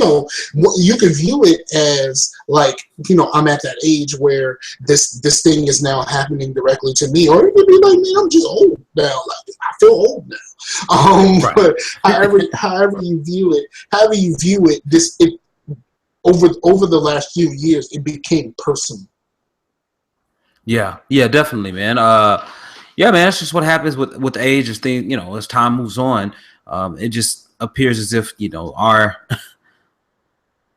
S2: can view it as like, I'm at that age where this thing is now happening directly to me, or you could be like, man, I'm just old now. Like, I feel old now.
S1: Right.
S2: But however you view it, over the last few years, it became personal.
S1: Yeah, definitely, man. Yeah, man, that's just what happens with age as things, as time moves on. It just appears as if, our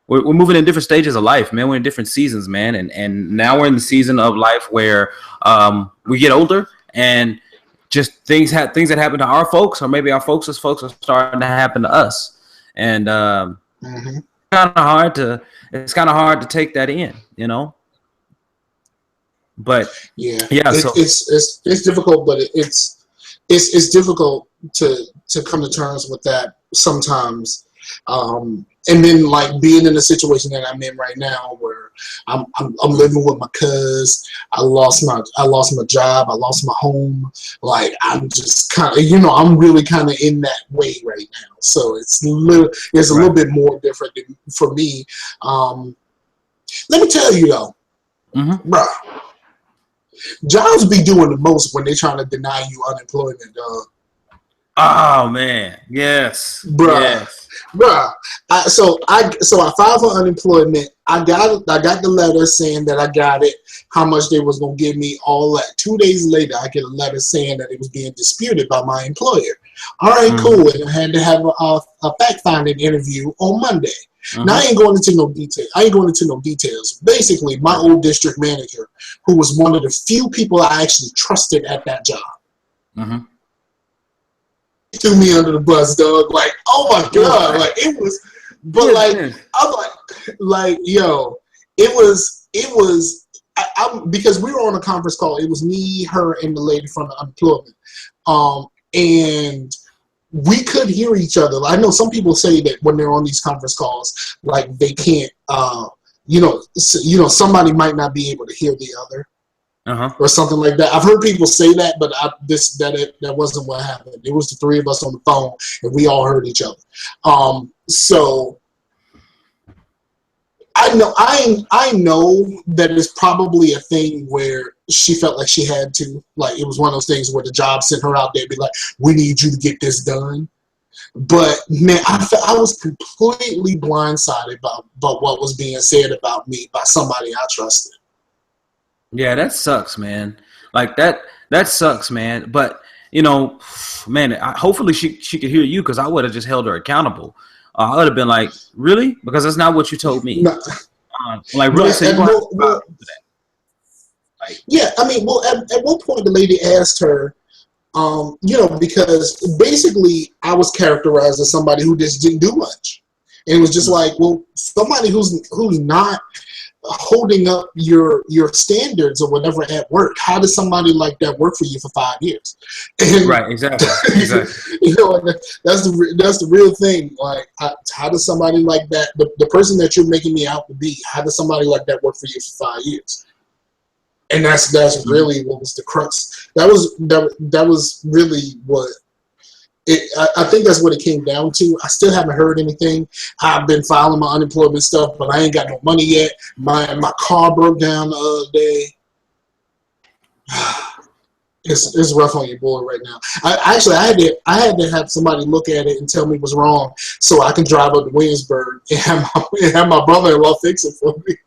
S1: we're moving in different stages of life, man. We're in different seasons, man, and now we're in the season of life where we get older, and just things that happen to our folks, or maybe our folks' folks, are starting to happen to us, and
S2: Mm-hmm.
S1: it's kind of hard to take that in, But
S2: yeah,
S1: so
S2: it's difficult, but it's difficult to come to terms with that sometimes. And then like being in a situation that I'm in right now, where I'm living with my cuz. I lost my job. I lost my home. Like I'm just kind of, I'm really kind of in that way right now. So it's a little bit more different for me. Let me tell you though, bro. Jobs be doing the most when they trying to deny you unemployment, dog.
S1: Oh man, yes,
S2: Bruh.
S1: yes.
S2: Bruh. So I filed for unemployment. I got the letter saying that I got it, how much they was gonna give me, all that. 2 days later, I get a letter saying that it was being disputed by my employer. All right, cool. And I had to have a fact-finding interview on Monday. Now I ain't going into no details. Basically, my old district manager, who was one of the few people I actually trusted at that job, threw me under the bus, dog. Like, oh my god, like it was. But I'm like, yo, it was. Because we were on a conference call. It was me, her, and the lady from the unemployment, and we could hear each other. I know some people say that when they're on these conference calls, like they can't, somebody might not be able to hear the other, or something like that. I've heard people say that, but that wasn't what happened. It was the three of us on the phone, and we all heard each other. So I know that it's probably a thing where she felt like she had to. Like, it was one of those things where the job sent her out there and be like, we need you to get this done. But man, I was completely blindsided about what was being said about me by somebody I trusted.
S1: Yeah, that sucks, man. Like that sucks, man. But man, hopefully she could hear you, because I would have just held her accountable. I would have been like, really? Because that's not what you told me.
S2: No.
S1: Like, really? So
S2: yeah, I mean, well, at one point the lady asked her, because basically I was characterized as somebody who just didn't do much. And it was just like, well, somebody who's not holding up your standards or whatever at work, how does somebody like that work for you for 5 years? And,
S1: right, exactly.
S2: And that's the real thing. Like, how does somebody like that, the person that you're making me out to be, how does somebody like that work for you for 5 years? And that's really what was the crux. That was really what I think that's what it came down to. I still haven't heard anything. I've been filing my unemployment stuff, but I ain't got no money yet. My car broke down the other day. It's rough on your boy right now. I had to have somebody look at it and tell me what's wrong, so I can drive up to Williamsburg and have my brother-in-law fix it for me.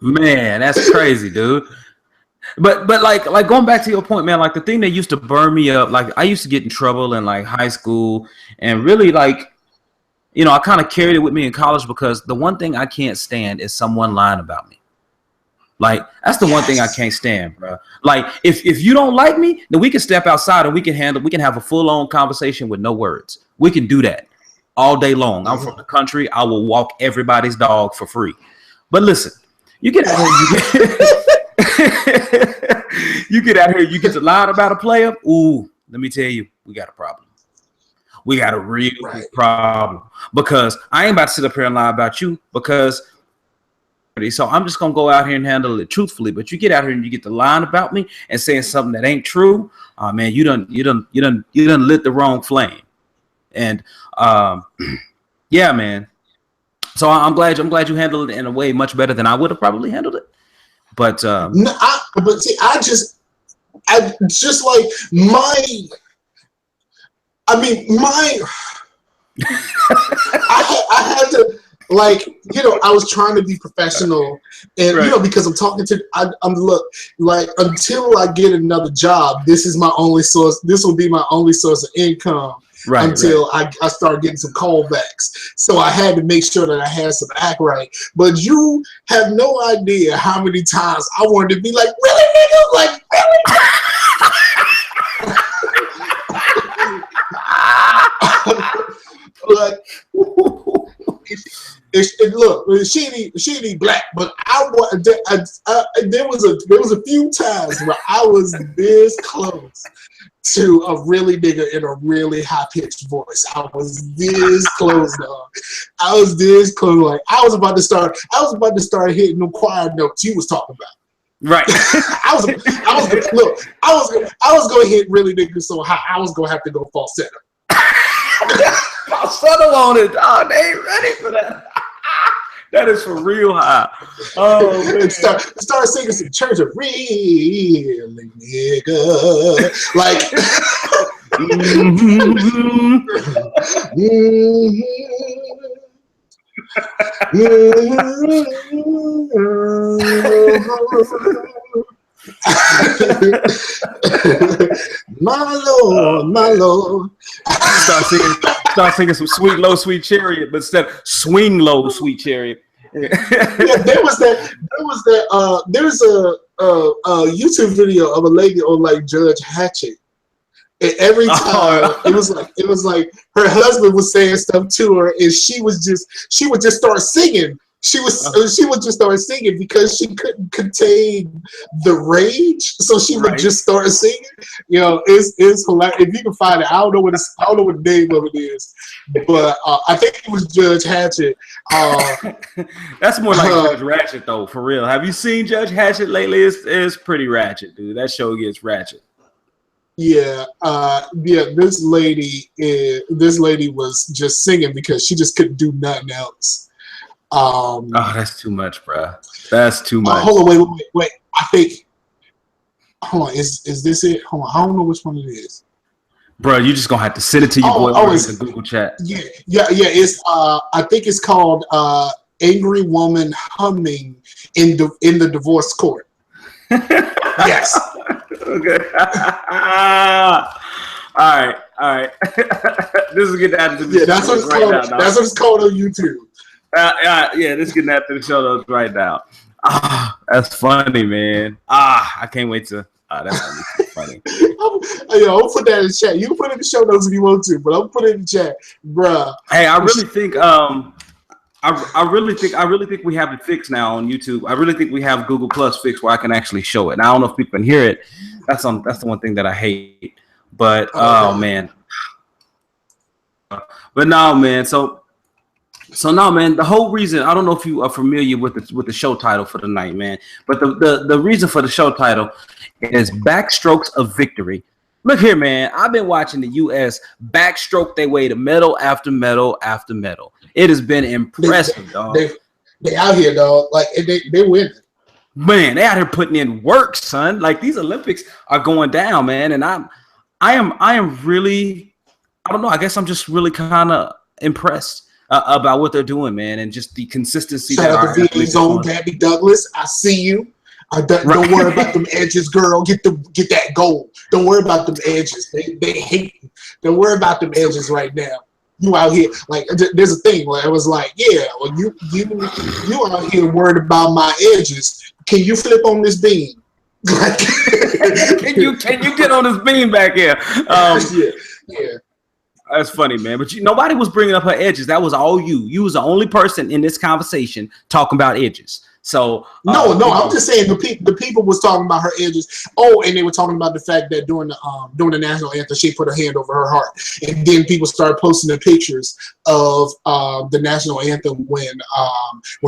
S1: Man, that's crazy, dude. But like going back to your point, man, like the thing that used to burn me up, like I used to get in trouble in like high school, and really like, I kind of carried it with me in college, because the one thing I can't stand is someone lying about me. Like that's the one thing I can't stand, bro. Like if you don't like me, then we can step outside and we can have a full on conversation with no words. We can do that all day long. I'm from the country. I will walk everybody's dog for free. But listen, you get out here, you get out here, you get to lie about a player. Ooh, let me tell you, we got a problem. We got a real problem because I ain't about to sit up here and lie about you because. So I'm just gonna go out here and handle it truthfully. But you get out here and you get to lying about me and saying something that ain't true. Man, you done lit the wrong flame. And yeah, man. So I'm glad you handled it in a way much better than I would have probably handled it. But
S2: but see, I just like I had to. Like, I was trying to be professional, and because I'm talking to, I'm look like until I get another job, this is my only source. This will be my only source of income until I start getting some callbacks. So I had to make sure that I had some act right. But you have no idea how many times I wanted to be like, really, nigga, like really. Like. Look, she ain't black, but there was a few times where I was this close to a really nigga in a really high pitched voice. I was this close, dog. I was this close. Like I was about to start hitting the choir notes you was talking about.
S1: Right.
S2: I was gonna hit really niggas so high. I was gonna have to go falsetto.
S1: Falsetto on it. Oh, they ain't ready for that. That is for real high. Oh, man.
S2: Start singing some Church of Really Nigga. Like, my Lord.
S1: Start singing some Sweet Low Sweet Chariot, but instead Swing Low Sweet Chariot.
S2: Yeah, there's a YouTube video of a lady on like Judge Hatchet. And every time it was like her husband was saying stuff to her, and she would just start singing. She would just start singing because she couldn't contain the rage, so she would just start singing. It's hilarious. If you can find it, I don't know what the name of it is, but I think it was Judge Hatchet.
S1: That's more like Judge Ratchet, though. For real, have you seen Judge Hatchet lately? It's pretty ratchet, dude. That show gets ratchet.
S2: Yeah. This lady was just singing because she just couldn't do nothing else.
S1: That's too much, bro. That's too much.
S2: Hold on, wait. I think. Hold on, is this it? Hold on, I don't know which one it is.
S1: Bro, you just gonna have to send it to your boy in the Google chat.
S2: Yeah. It's I think it's called "Angry Woman Humming in the Divorce Court." Yes.
S1: Okay. All right. This is getting out of the
S2: that's what it's called. That's what it's called on YouTube.
S1: Yeah, this is getting after the show notes right now. That's funny, man. I can't wait to. That's funny.
S2: I'll put that in the chat. You can put it in the show notes if you want to, but I'll put it in the chat, bruh.
S1: Hey, I really think I really think we have it fixed now on YouTube. I really think we have Google Plus fixed where I can actually show it. And I don't know if people can hear it. That's the one thing that I hate. But man. But no, man. So no, man, the whole reason, I don't know if you are familiar with the show title for the night, man, but the reason for the show title is Backstrokes of Victory. Look here, man, I've been watching the U.S. backstroke their way to medal after medal after medal. It has been impressive, dog.
S2: They out here, dog. Like, they win.
S1: Man, they out here putting in work, son. Like, these Olympics are going down, man, and I am really, I don't know, I guess I'm just really kind of impressed about what they're doing, man, and just the consistency.
S2: Shout out to VA's own Gabby Douglas. I see you. Don't worry about them edges, girl. Get that goal. Don't worry about them edges. They hate you. Don't worry about them edges right now. you out here like there's a thing where it was like, yeah, well, you out here worried about my edges. Can you flip on this beam? Like,
S1: can you get on this beam back here?
S2: Yeah.
S1: That's funny, man. But nobody was bringing up her edges. That was all you. You was the only person in this conversation talking about edges. So
S2: no, I'm just saying the people was talking about her edges. Oh, and they were talking about the fact that during the national anthem, she put her hand over her heart, and then people started posting the pictures of the national anthem when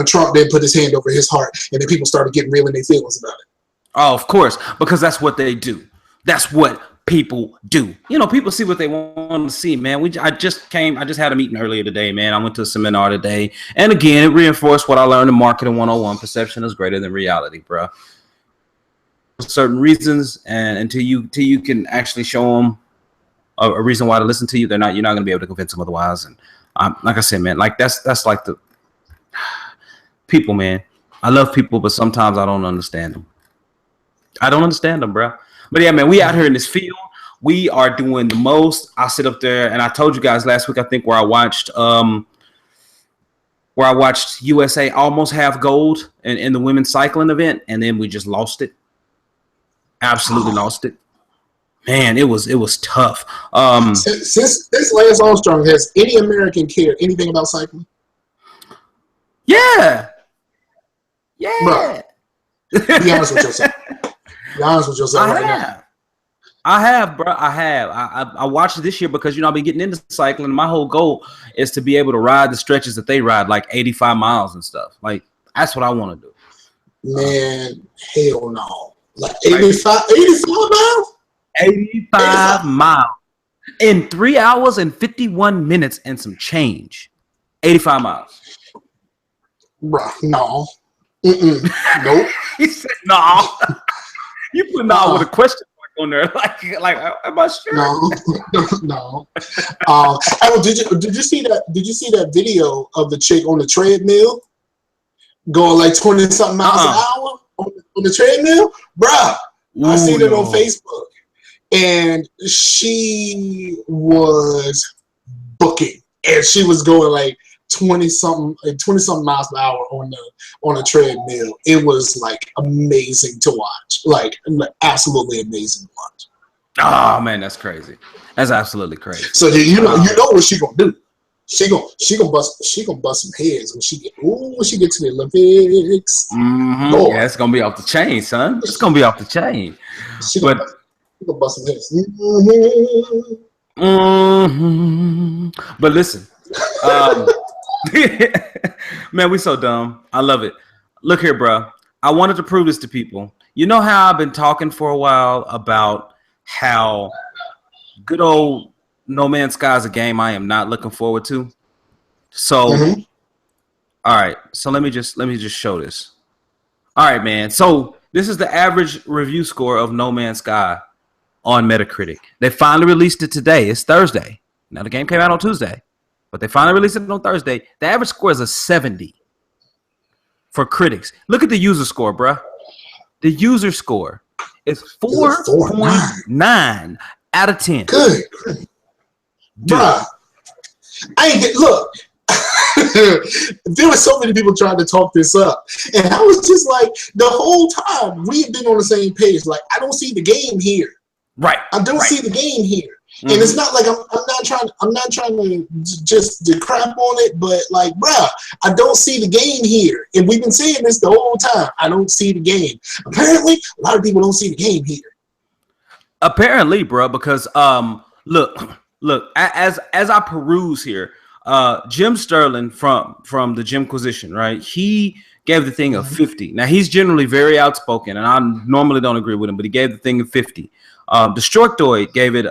S2: Trump then put his hand over his heart, and then people started getting real in their feelings about it.
S1: Oh, of course, because that's what they do. That's what people do. You know, people see what they want to see, man. I just had a meeting earlier today, man. I went to a seminar today, and again, it reinforced what I learned in Marketing 101. Perception is greater than reality, bro. Certain reasons, and until you can actually show them a reason why to listen to you, you're not going to be able to convince them otherwise. And like I said, man, like that's like the people, man. I love people, but sometimes I don't understand them. I don't understand them, bro. But yeah, man, we out here in this field. We are doing the most. I sit up there, and I told you guys last week, I think, where I watched USA almost have gold in the women's cycling event, and then we just lost it. Absolutely lost it. Man, it was tough.
S2: Since Lance Armstrong, has any American cared anything about cycling?
S1: Yeah.
S2: Bro, be honest with yourself. Be honest with yourself right now.
S1: I have, bro. I have. I watched it this year because, you know, I've been getting into cycling. My whole goal is to be able to ride the stretches that they ride, like 85 miles and stuff. Like, that's what I want to do.
S2: Man, hell no. Like 85 miles?
S1: 85 miles. In 3 hours and 51 minutes and some change. 85 miles.
S2: Bruh, no. Nope.
S1: He said, no. You put no with a question mark on there. Like, am I sure?
S2: No. Did you see that? Did you see that video of the chick on the treadmill going like 20-something miles an hour on the treadmill? Bruh, I seen it on Facebook, and she was booking, and she was going like 20-something miles per hour on a treadmill. It was like amazing to watch, like absolutely amazing to watch.
S1: Oh man, that's crazy. That's absolutely crazy.
S2: So you know what she gonna do? She gonna bust some heads when she get to the Olympics.
S1: Mm-hmm. Yeah, it's gonna be off the chain, son. It's gonna be off the chain.
S2: She gonna bust some heads.
S1: But listen. Man, we so dumb. I love it. Look here, bro. I wanted to prove this to people. You know how I've been talking for a while about how good old No Man's Sky is a game I am not looking forward to. So, all right. So let me just show this. All right, man. So this is the average review score of No Man's Sky on Metacritic. They finally released it today. It's Thursday. Now the game came out on Tuesday. But they finally released it on Thursday. The average score is a 70 for critics. Look at the user score, bruh. The user score is 4.9 out of 10.
S2: Good. Bruh. Look. There were so many people trying to talk this up. And I was just like, the whole time, we've been on the same page. Like, I don't see the game here.
S1: Right.
S2: I don't see the game here. And it's not like I'm not trying to just to crap on it, but like, bruh, I don't see the game here. And we've been saying this the whole time. I don't see the game. Apparently, a lot of people don't see the game here.
S1: Apparently, bro, because look, as I peruse here, Jim Sterling from the Jimquisition, right? He gave the thing a 50. Now he's generally very outspoken, and I normally don't agree with him, but he gave the thing a 50. Destructoid gave it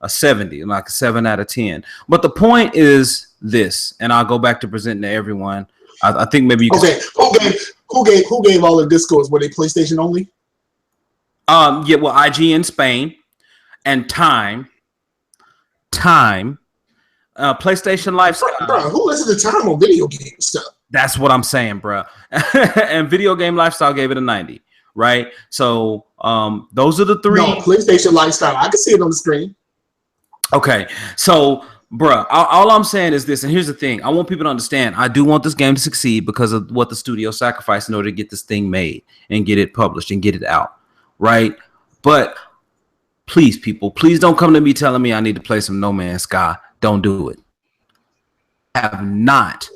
S1: a 70, like a 7 out of 10. But the point is this, and I'll go back to presenting to everyone. I think maybe you can.
S2: Okay, who gave all the discos? Were they PlayStation only?
S1: Yeah, well, IG in Spain and Time, PlayStation Lifestyle.
S2: Bro, who listens to Time on video game stuff?
S1: That's what I'm saying, bro. And Video Game Lifestyle gave it a 90, right? So those are the three.
S2: No, PlayStation Lifestyle. I can see it on the screen.
S1: Okay, so Bruh, all I'm saying is this, and here's the thing. I want people to understand. I do want this game to succeed because of what the studio sacrificed in order to get this thing made and get it published and get it out, right? But please, people, please don't come to me telling me I need to play some No Man's Sky. Don't do it. Have not,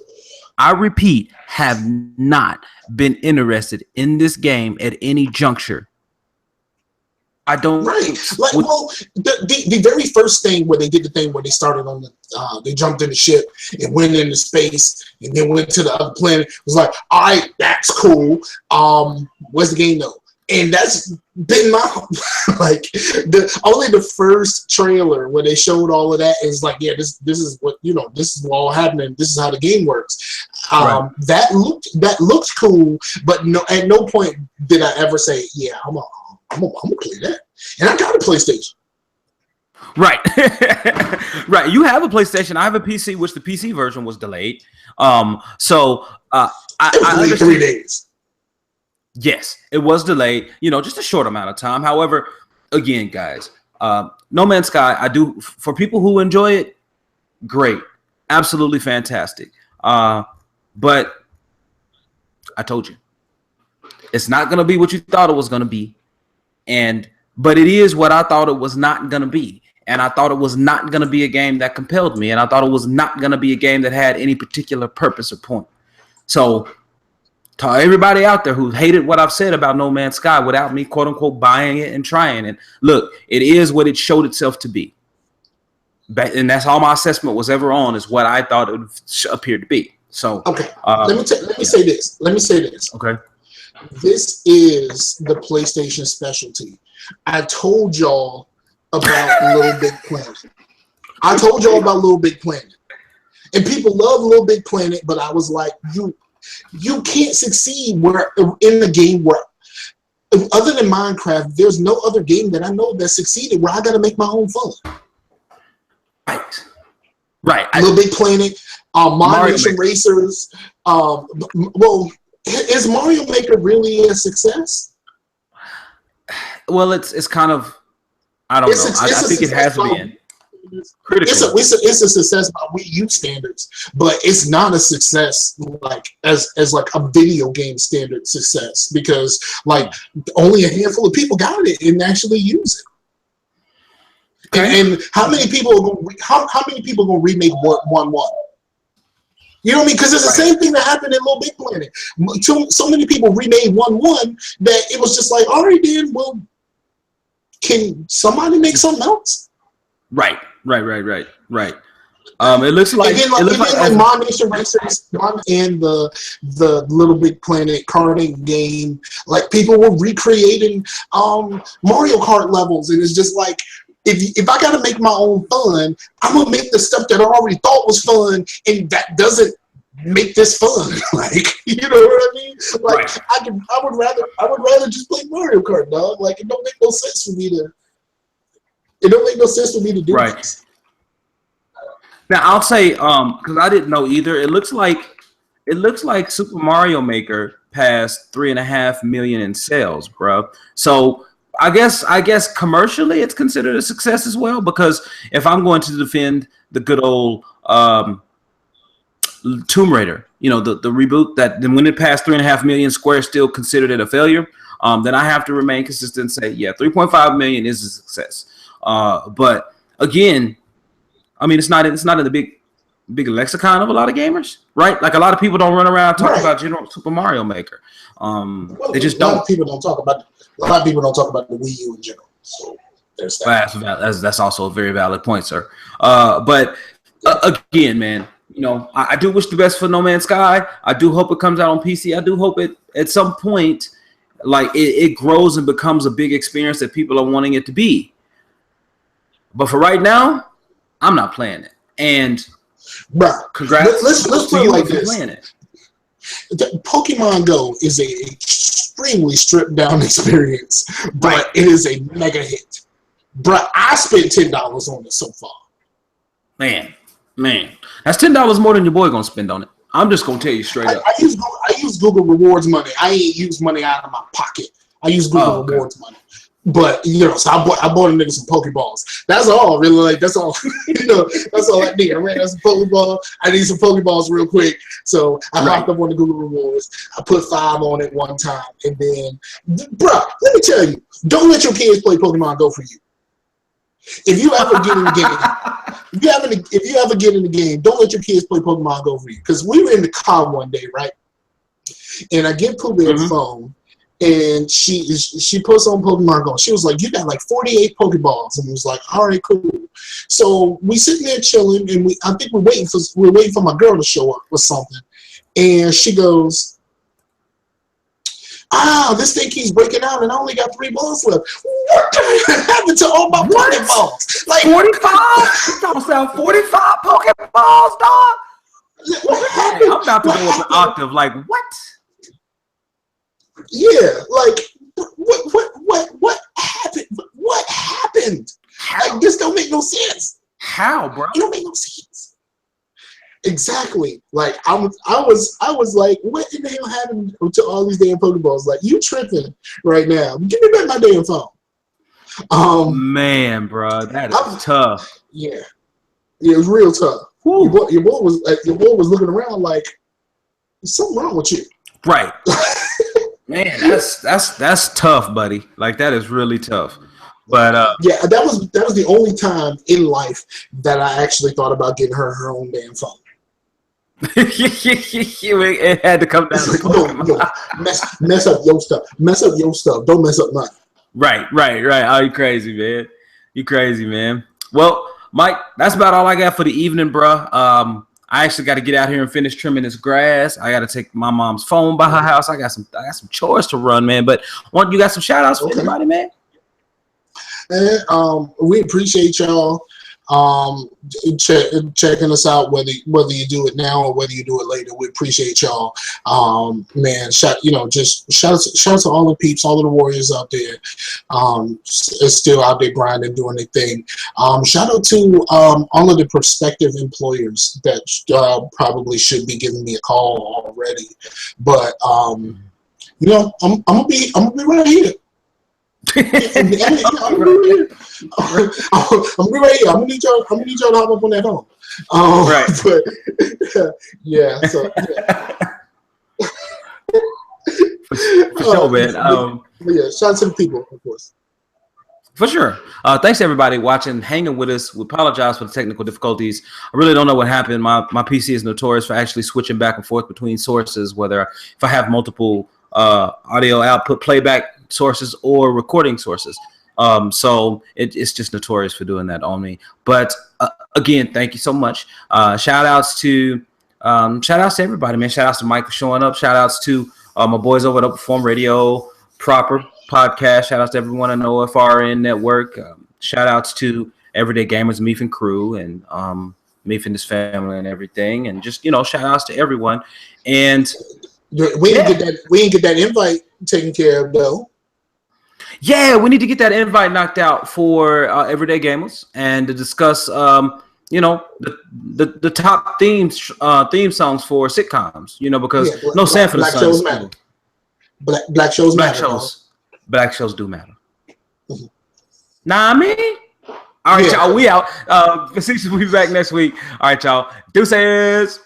S1: I repeat, have not been interested in this game at any juncture. I don't.
S2: Right. Like, well, the very first thing where they did the thing where they started on the, they jumped in the ship and went into space and then went to the other planet was like, all right, that's cool. Where's the game though? And that's been my like only the first trailer where they showed all of that is like, yeah, this is what this is all happening. This is how the game works.
S1: Right.
S2: That looked cool, but no, at no point did I ever say, yeah, I'm gonna play that. And I got a PlayStation.
S1: Right. Right. You have a PlayStation. I have a PC, which the PC version was delayed. So I
S2: understand. 3 days.
S1: Yes, it was delayed, just a short amount of time. However, again, guys, No Man's Sky, I do, for people who enjoy it, great. Absolutely fantastic. But I told you, it's not going to be what you thought it was going to be. But it is what I thought it was not going to be. And I thought it was not going to be a game that compelled me. And I thought it was not going to be a game that had any particular purpose or point. So to everybody out there who hated what I've said about No Man's Sky without me, quote unquote, buying it and trying it, look, it is what it showed itself to be. And that's all my assessment was ever on, is what I thought it appeared to be. So,
S2: okay. Let me say this. Let me say this.
S1: Okay.
S2: This is the PlayStation specialty. I told y'all about Little Big Planet. I told y'all about Little Big Planet. And people love Little Big Planet, but I was like, you can't succeed in the game where, other than Minecraft, there's no other game that I know that succeeded where I got to make my own fun.
S1: Right.
S2: Little Big Planet, Mario Nation Racers. Well, is Mario Maker really a success?
S1: Well, it's kind of, I don't know. I think it has been.
S2: It's a success by Wii U standards, but it's not a success as like a video game standard success, because like only a handful of people got it and actually use it. Okay. And how many people are going? How many people are going to remake 1-1? You know what I mean? Because it's the same thing that happened in Little Big Planet. So many people remade 1-1 that it was just like, all right, then, well, can somebody make something else? Right.
S1: It looks like
S2: Mon Nation Racers and the Little Big Planet karting game. Like, people were recreating Mario Kart levels, and it's just like, if I gotta make my own fun, I'm gonna make the stuff that I already thought was fun, and that doesn't make this fun. Like, you know what I mean? Like, right. I would rather just play Mario Kart, dog. Like, it don't make no sense for me to. It don't make no sense for me to do this.
S1: Now I'll say, because I didn't know either. It looks like Super Mario Maker passed 3.5 million in sales, bro. So I guess commercially it's considered a success as well, because if I'm going to defend the good old Tomb Raider, the reboot, that then when it passed 3.5 million, Square still considered it a failure, then I have to remain consistent and say, yeah, 3.5 million is a success. But again, I mean, it's not in the big lexicon of a lot of gamers, right? Like, a lot of people don't run around talking about general Super Mario Maker. They just don't.
S2: A lot of people don't talk about the Wii U in general. So there's that.
S1: That's also a very valid point, sir. But again, man, I do wish the best for No Man's Sky. I do hope it comes out on PC. I do hope it at some point, like, it grows and becomes a big experience that people are wanting it to be. But for right now, I'm not playing it. And congrats.
S2: Let's put it like this. Pokemon Go is a extremely stripped down experience, but it is a mega hit. Bruh, I spent $10 on it so far.
S1: Man, that's $10 more than your boy gonna spend on it. I'm just gonna tell you straight up.
S2: I use Google Rewards money. I ain't use money out of my pocket. I use Google Rewards money. But so I bought a nigga some Pokeballs. That's all, really. Like that's all. That's all I need. I ran out some Pokeball. I need some Pokeballs real quick. So I hopped up on the Google Rewards. I put 5 on it one time, and then, bruh, let me tell you, don't let your kids play Pokemon Go for you. If you ever get in the game, if you ever get in the game, don't let your kids play Pokemon Go for you. Because we were in the car one day, right? And I give Pooh Bear the phone. And she puts on Pokemon Go. She was like, "You got like 48 Pokeballs," and I was like, "All right, cool." So we sitting there chilling, and I think we're waiting for my girl to show up or something. And she goes, "This thing keeps breaking out, and I only got 3 balls left. What the happened to all my Pokeballs? Like
S1: 45? You talking about 45 Pokeballs, dog? What happened? I'm about to go up an octave. Like what?
S2: Yeah, like what happened? What happened? Like this don't make no sense.
S1: How, bro?
S2: It don't make no sense. Exactly. Like I was like, what in the hell happened to all these damn Pokeballs? Like you tripping right now? Give me back my damn phone.
S1: Man, bro, that is tough.
S2: Yeah, it was real tough. Your boy was looking around like there's something wrong with you.
S1: Right. Man, that's tough, buddy. Like that is really tough. But
S2: yeah, that was the only time in life that I actually thought about getting her own damn phone.
S1: It had to come down to
S2: no, mess up your stuff. Mess up your stuff. Don't mess up mine.
S1: Right. Oh, you crazy, man. You crazy, man. Well, Mike, that's about all I got for the evening, bro. I actually got to get out here and finish trimming this grass. I got to take my mom's phone by her house. I got some chores to run, man. But you got some shout outs for anybody, man?
S2: And we appreciate y'all checking us out, whether you do it now or whether you do it later. We appreciate y'all. Man, shout out to all the peeps, all of the warriors out there. Still out there grinding, doing their thing. Shout out to all of the prospective employers that probably should be giving me a call already. But I'm gonna be right here. I'm gonna be right here. I'm gonna need y'all to hop up on that phone.
S1: Right.
S2: But yeah, so yeah.
S1: For sure, man.
S2: Yeah, shout out to the people, of course.
S1: For sure. Thanks to everybody watching, hanging with us. We apologize for the technical difficulties. I really don't know what happened. My PC is notorious for actually switching back and forth between sources, whether if I have multiple audio output playback sources or recording sources. So it's just notorious for doing that on me. But again, thank you so much. Shout outs to everybody, man. Shout outs to Mike for showing up. Shout outs to my boys over at Open Form Radio, Proper Podcast. Shout outs to everyone on the OFRN network. Shout outs to Everyday Gamers, Meef and crew, and Meef and his family and everything. And just, shout outs to everyone. And
S2: we didn't get that invite taken care of though.
S1: Yeah, we need to get that invite knocked out for Everyday Gamers and to discuss, the top theme songs for sitcoms. Because no Sanford
S2: Black shows matter. Black shows matter.
S1: Black shows do matter. Mm-hmm. Nah, I mean, all right, y'all. We out. Facetious will be back next week. All right, y'all. Deuces.